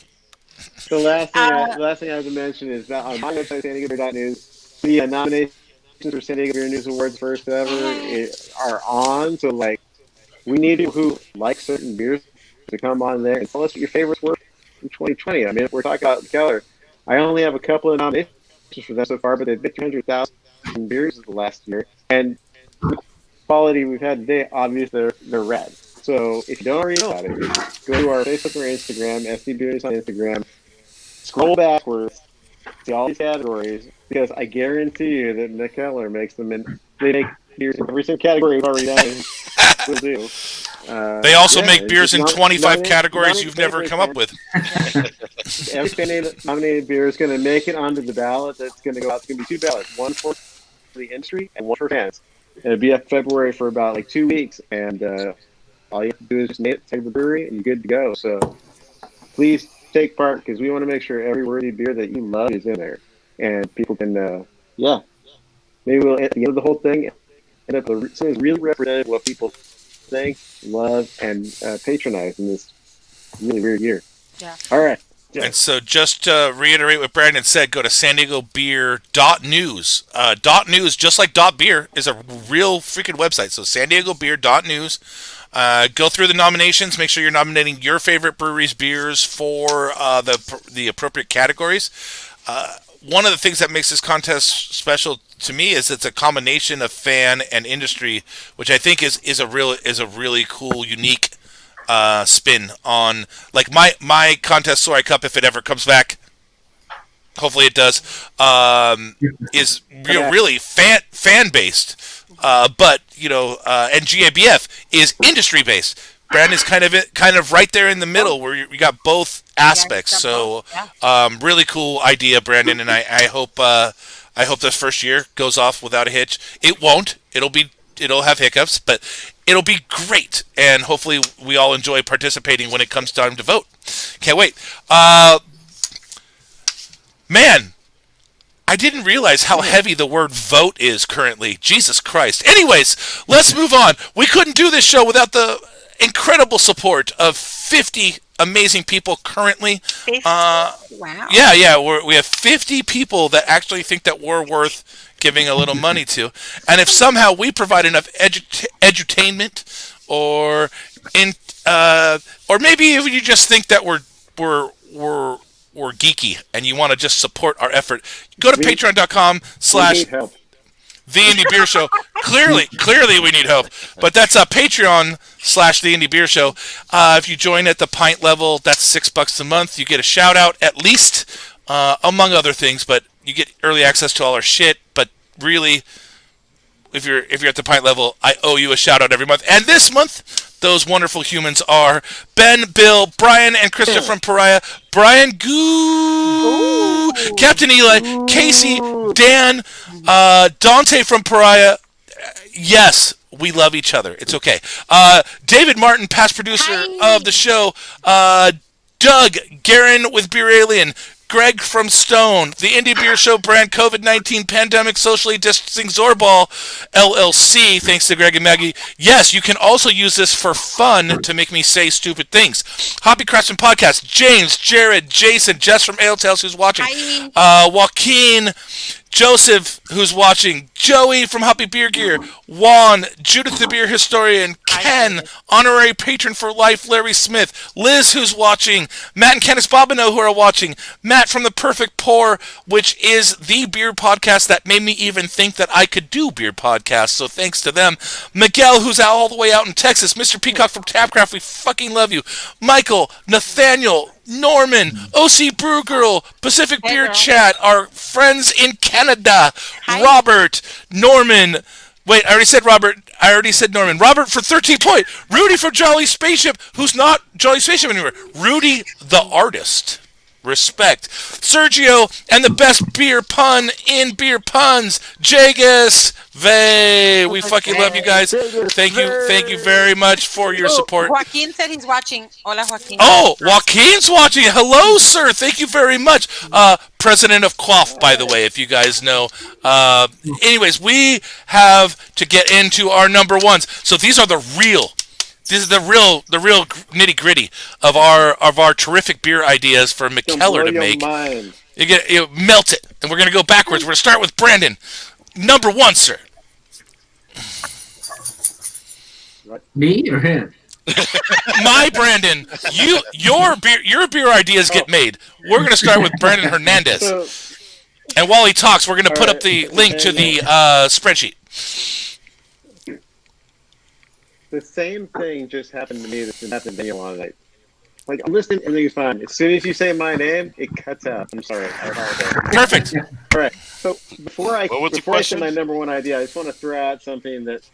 The last thing I have to mention is that on my website, SanDiegoBeer.news, the nominations for San Diego Beer News Awards first ever are on. So, we need people who like certain beers to come on there and tell us what your favorites were in 2020. I mean, if we're talking about Mikkeller, I only have a couple of nominations for them so far, but they've been 200,000 beers the last year. And the quality we've had today, obviously, they're red. So if you don't already know about it, go to our Facebook or Instagram, SD Beers on Instagram, scroll backwards, see all these categories, because I guarantee you that Mikkeller makes them in. They make beers in every single category we've already done. Will do. They also make beers in 25 categories you've never come up with. Every nominated beer is going to make it onto the ballot. That's going to go out. It's going to be 2 ballots, one for the industry and one for fans. And it'll be up February for about like 2 weeks, and all you have to do is just name it, take the brewery, and you're good to go. So please take part, because we want to make sure every worthy beer that you love is in there, and people can, maybe we'll at the end of the whole thing end up with something really representative of what people think, love, and patronize in this really weird year. Yeah. All right. Yeah. And so just to reiterate what Brandon said, go to sandiegobeer.news. .news, just like .beer, is a real freaking website. So sandiegobeer.news. Go through the nominations. Make sure you're nominating your favorite breweries' beers for the appropriate categories. One of the things that makes this contest special to me is it's a combination of fan and industry, which I think is a really cool, unique spin on, like, my contest Soy Cup, if it ever comes back. Hopefully it does. Is really fan based, but and GABF is industry based. Brandon's kind of right there in the middle where you got both aspects. So really cool idea, Brandon, and I hope this first year goes off without a hitch. It won't. It'll have hiccups, but it'll be great, and hopefully we all enjoy participating when it comes time to vote. Can't wait. Man, I didn't realize how heavy the word vote is currently. Jesus Christ. Anyways, let's move on. We couldn't do this show without the incredible support of 50 amazing people currently. Wow. Yeah. We have 50 people that actually think that we're worth giving a little money to. And if somehow we provide enough edutainment, or maybe if you just think that we're geeky and you want to just support our effort, go to patreon.com/ The Indie Beer Show. Clearly we need help. But that's Patreon / The Indie Beer Show. If you join at the pint level, that's $6 a month. You get a shout out at least, among other things, but you get early access to all our shit. But really, if you're at the pint level, I owe you a shout out every month. And this month, those wonderful humans are Ben, Bill, Brian, and Krista from Pariah. Brian Goo, Captain Eli, Casey, Dan, Dante from Pariah. Yes, we love each other. It's okay. David Martin, past producer of the show. Doug, Garen with Beer Alien. Greg from Stone, the Indie Beer Show brand, COVID-19 pandemic, socially distancing Zorball, LLC, thanks to Greg and Maggie. Yes, you can also use this for fun to make me say stupid things. Hobby Craftsman Podcast, James, Jared, Jason, Jess from Ale Tales, who's watching, Joaquin, Joseph, who's watching, Joey from Hoppy Beer Gear, Juan, Judith the Beer Historian, Ken, honorary patron for life, Larry Smith, Liz, who's watching, Matt and Kenneth Bobino, who are watching, Matt from The Perfect Pour, which is the beer podcast that made me even think that I could do beer podcasts, so thanks to them. Miguel, who's all the way out in Texas, Mr. Peacock from Tapcraft, we fucking love you. Michael, Nathaniel, Norman, OC Brew Girl, Pacific Beer Chat, our friends in Canada, Robert, Norman. Wait, I already said Robert. I already said Norman. Robert for 13 point. Rudy from Jolly Spaceship, who's not Jolly Spaceship anymore. Rudy the artist. Respect. Sergio and the best beer pun in beer puns, Jagus Vey. We fucking love you guys. Thank you very much for your support. Joaquin said he's watching. Hola, Joaquin. Oh, Joaquin's watching. Hello, sir. Thank you very much. President of Quaff, by the way, if you guys know. Anyways, we have to get into our number ones. So these are the real. This is the real nitty gritty of our terrific beer ideas for Mikkeller to make. You melt it, and we're gonna go backwards. We're gonna start with Brandon, number one, sir. Me or him? My Brandon, your beer ideas get made. We're gonna start with Brandon Hernandez, and while he talks, we're gonna put up the link to the spreadsheet. The same thing just happened to me that's been happening to me all night. Like, I'm listening, everything's fine. As soon as you say my name, it cuts out. I'm sorry. I apologize. Perfect. All right. So before I say my number one idea, I just want to throw out something that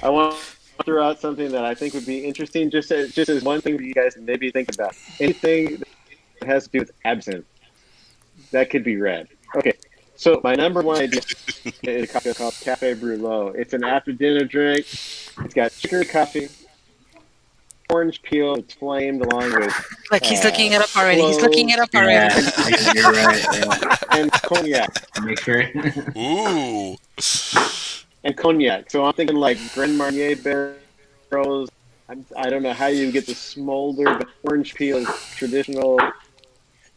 I want to throw out something that I think would be interesting, just as one thing for you guys to maybe think about. Anything that has to do with absinthe, that could be red. Okay, so my number one idea is a cocktail called Cafe Brûlot. It's an after-dinner drink. It's got sugar, coffee, orange peel. It's flamed along with. Like he's looking it up already. He's looking it up already. Yeah, you're right. Yeah. And cognac. Make sure. Ooh. And cognac. So I'm thinking like Grand Marnier barrels. I don't know how you get the smolder, but orange peel is traditional.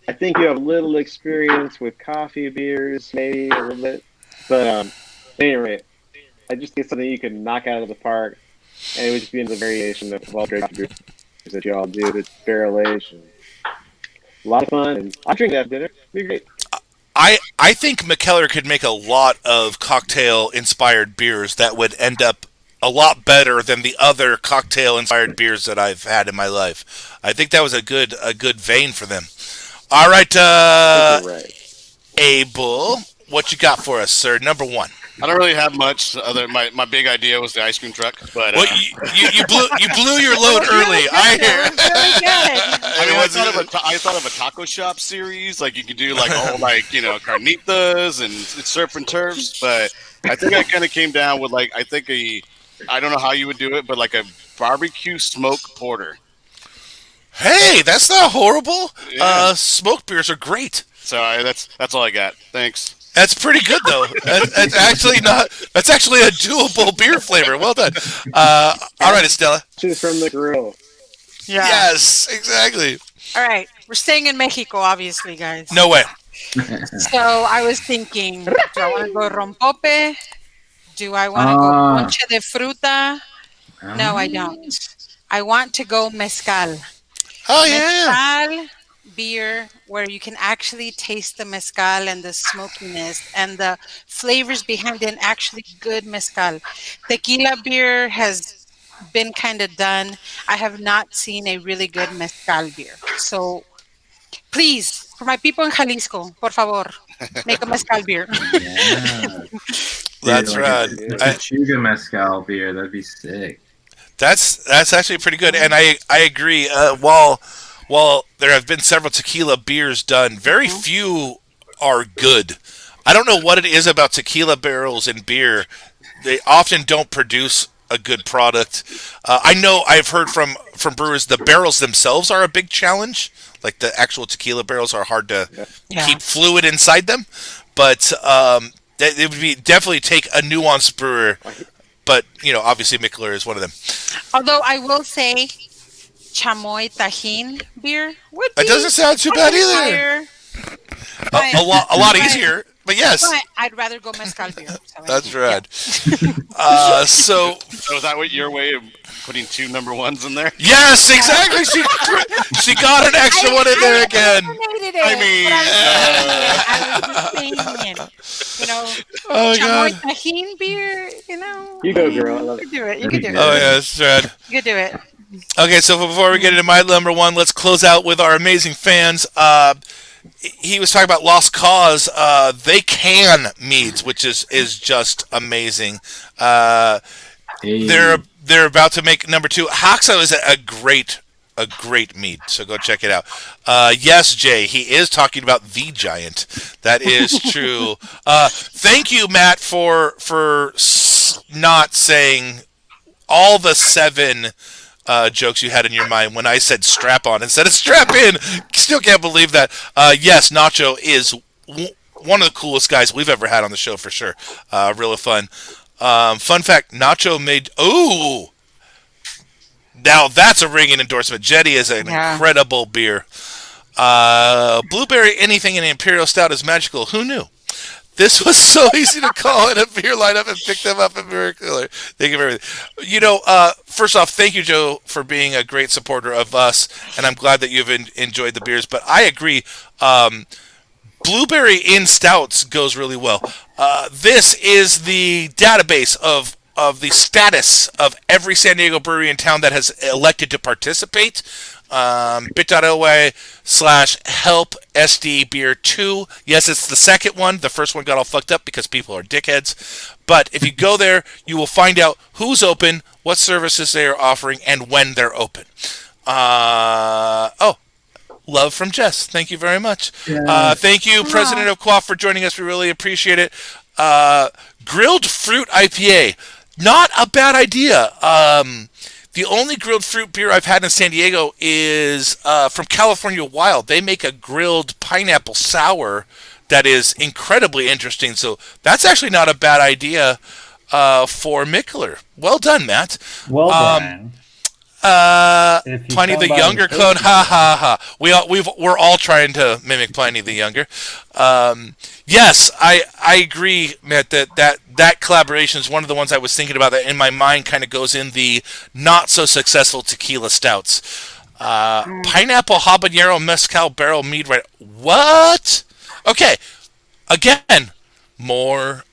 I think you have little experience with coffee beers, maybe a little bit. But anyway, I just think it's something you can knock out of the park. And it would just be another variation of all great beers that you all do. It's barrel aged. A lot of fun. And I drink that after dinner. It'd be great. I think Mikkeller could make a lot of cocktail-inspired beers that would end up a lot better than the other cocktail-inspired beers that I've had in my life. I think that was a good vein for them. All right, Abel, what you got for us, sir? Number one. I don't really have much. My big idea was the ice cream truck, but well, you blew your load early. I hear. Really good. I mean, I thought of a taco shop series, like you could do like all carnitas and surf and turfs, but I think I kind of came down with like I don't know how you would do it, but like a barbecue smoke porter. Hey, that's not horrible. Yeah. Smoked beers are great. So that's all I got. Thanks. That's pretty good though. That's actually a doable beer flavor. Well done. All right, Estella. Choose from the grill. Yeah. Yes, exactly. All right. We're staying in Mexico, obviously, guys. No way. So I was thinking, do I want to go rompope? Do I want to go ponche de fruta? No, I don't. I want to go mezcal. Oh yeah. Mezcal beer where you can actually taste the mezcal and the smokiness and the flavors behind it, and actually good mezcal. Tequila beer has been kind of done. I have not seen a really good mezcal beer. So please, for my people in Jalisco, por favor, make a mezcal beer. Yeah. That's right. A Chuga mezcal beer, that'd be sick. That's actually pretty good, and I agree. While there have been several tequila beers done, very few are good. I don't know what it is about tequila barrels and beer. They often don't produce a good product. I know I've heard from brewers the barrels themselves are a big challenge. Like the actual tequila barrels are hard to keep fluid inside them. But it would be definitely take a nuanced brewer. But, obviously Mikkeller is one of them. Although I will say chamoy tajin beer would be... It doesn't sound too bad either. A lot easier, but yes. But I'd rather go mezcal beer. So that's rad. So is that what your way of putting two number ones in there? Yes, exactly. She got an extra one in there again. I was just saying, chamoy tajin beer, You go, girl. I love You can do it. Oh, yeah, that's rad. You can do it. Okay, so before we get into my number one, let's close out with our amazing fans. He was talking about Lost Cause. They can meads, which is just amazing. They're about to make number two. Haxo is a great mead, so go check it out. Yes, Jay, he is talking about the Giant. That is true. Thank you, Matt, for not saying all the 7 jokes you had in your mind when I said strap on instead of strap in. Still can't believe that. Yes, Nacho is one of the coolest guys we've ever had on the show for sure. Really fun. Fun fact, Nacho made... Ooh! Now that's a ringing endorsement. Jetty is an incredible beer. Blueberry anything in the Imperial Stout is magical. Who knew? This was so easy to call in a beer lineup and pick them up at Mikkeller. Thank you for everything. First off, thank you, Joe, for being a great supporter of us, and I'm glad that you've enjoyed the beers. But I agree, blueberry in stouts goes really well. This is the database of the status of every San Diego brewery in town that has elected to participate. bit.ly/help-sd-beer2. Yes, it's the second one. The first one got all fucked up because people are dickheads. But if you go there, you will find out who's open, what services they are offering, and when they're open. Love from Jess. Thank you very much. Yeah. Thank you, President of Quaff, for joining us. We really appreciate it. Grilled fruit IPA. Not a bad idea. The only grilled fruit beer I've had in San Diego is from California Wild. They make a grilled pineapple sour that is incredibly interesting. So that's actually not a bad idea for Mikkeller. Well done, Matt. Well done. Pliny the Younger clone, ha ha ha. We're all trying to mimic Pliny the Younger. Yes, I agree, Matt. That collaboration is one of the ones I was thinking about. That in my mind kind of goes in the not so successful tequila stouts. Pineapple habanero mezcal barrel mead. Right? What? Okay. Again, more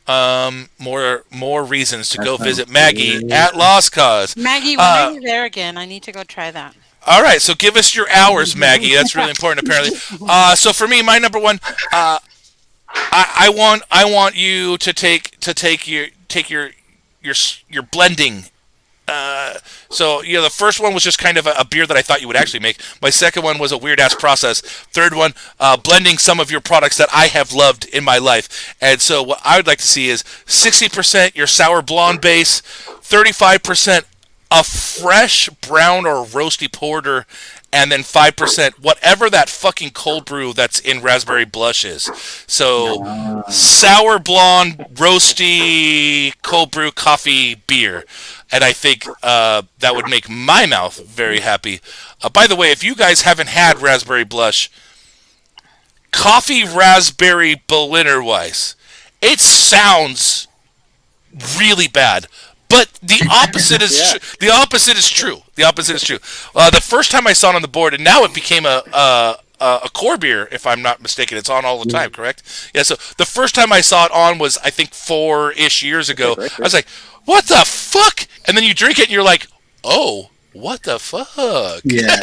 reasons to go visit Maggie at Lost Cause. Maggie, when are you there again? I need to go try that. All right, so give us your hours, Maggie. That's really important, apparently. So for me, my number one, I want you to take your blending. So the first one was just kind of a beer that I thought you would actually make. My second one was a weird ass process. Third one, blending some of your products that I have loved in my life. And so what I would like to see is 60% your sour blonde base, 35% a fresh brown or roasty porter, and then 5% whatever that fucking cold brew that's in raspberry blush is. So sour blonde, roasty, cold brew coffee beer. And I think that would make my mouth very happy. By the way, if you guys haven't had raspberry blush, coffee raspberry Berliner Weiss, it sounds really bad. But the opposite is the opposite is true. The opposite is true. The first time I saw it on the board, and now it became a core beer, if I'm not mistaken. It's on all the time, correct? Yeah. So the first time I saw it on was, I think, 4-ish years ago. I was like, "What the fuck?" And then you drink it, and you're like, "Oh, what the fuck?" Yeah.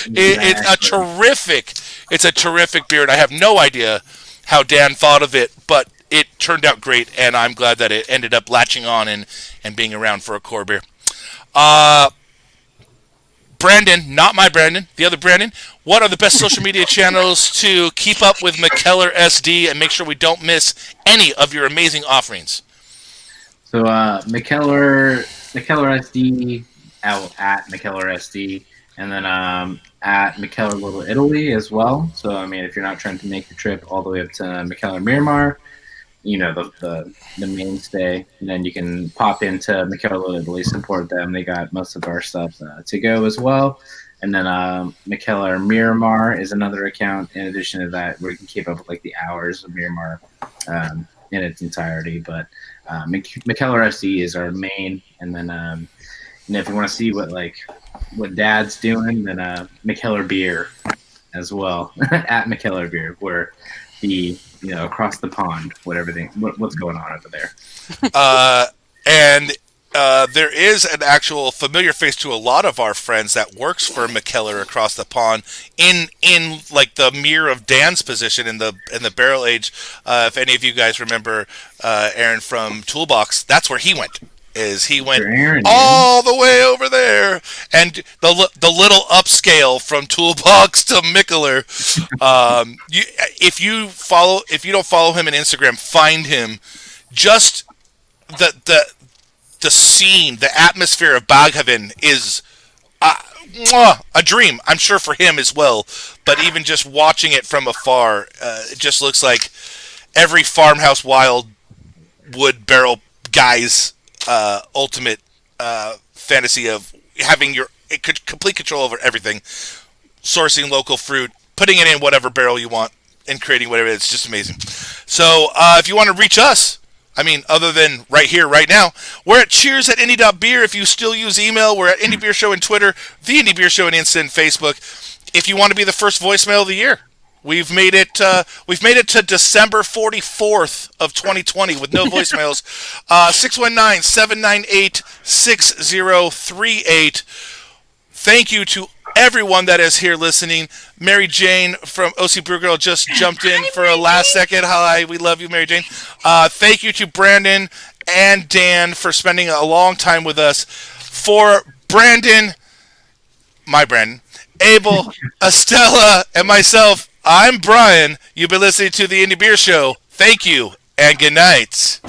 It's a terrific beer, and I have no idea how Dan thought of it, but it turned out great, and I'm glad that it ended up latching on and being around for a core beer. Brandon, not my Brandon, the other Brandon, what are the best social media channels to keep up with Mikkeller SD and make sure we don't miss any of your amazing offerings? So Mikkeller SD out at Mikkeller SD, and then at Mikkeller Little Italy as well. So I mean, if you're not trying to make the trip all the way up to Mikkeller Miramar, the mainstay, and then you can pop into Mikkeller Little Italy, support them. They got most of our stuff to go as well. And then Mikkeller Miramar is another account in addition to that, where you can keep up with like the hours of Miramar in its entirety. But Mikkeller SD is our main, and then if you want to see what Dad's doing, then Mikkeller Beer as well at Mikkeller Beer, where the across the pond, what's going on over there. And there is an actual familiar face to a lot of our friends that works for Mikkeller across the pond in like the mirror of Dan's position in the barrel age. If any of you guys remember Aaron from Toolbox, that's where he went. He went all the way over there, and the little upscale from Toolbox to Mikkeller. If you don't follow him on Instagram, find him. Just the scene, the atmosphere of Baghaven is a dream. I'm sure for him as well. But even just watching it from afar, it just looks like every farmhouse wild wood barrel guy's ultimate fantasy of having your complete control over everything, sourcing local fruit, putting it in whatever barrel you want, and creating whatever. It's just amazing. So if you want to reach us, I mean, other than right here, right now, we're at cheers@indie.beer. If you still use email, we're at Indie Beer Show on Twitter, the Indie Beer Show on Insta and Facebook. If you want to be the first voicemail of the year, we've made it to December 44th of 2020 with no voicemails. 619-798-6038. Thank you to everyone that is here listening. Mary Jane from OC Brew Girl just jumped in for a last second. Hi, we love you, Mary Jane. Thank you to Brandon and Dan for spending a long time with us. For Brandon, Abel, Estella, and myself, I'm Brian. You've been listening to the Indie Beer Show. Thank you, and good night.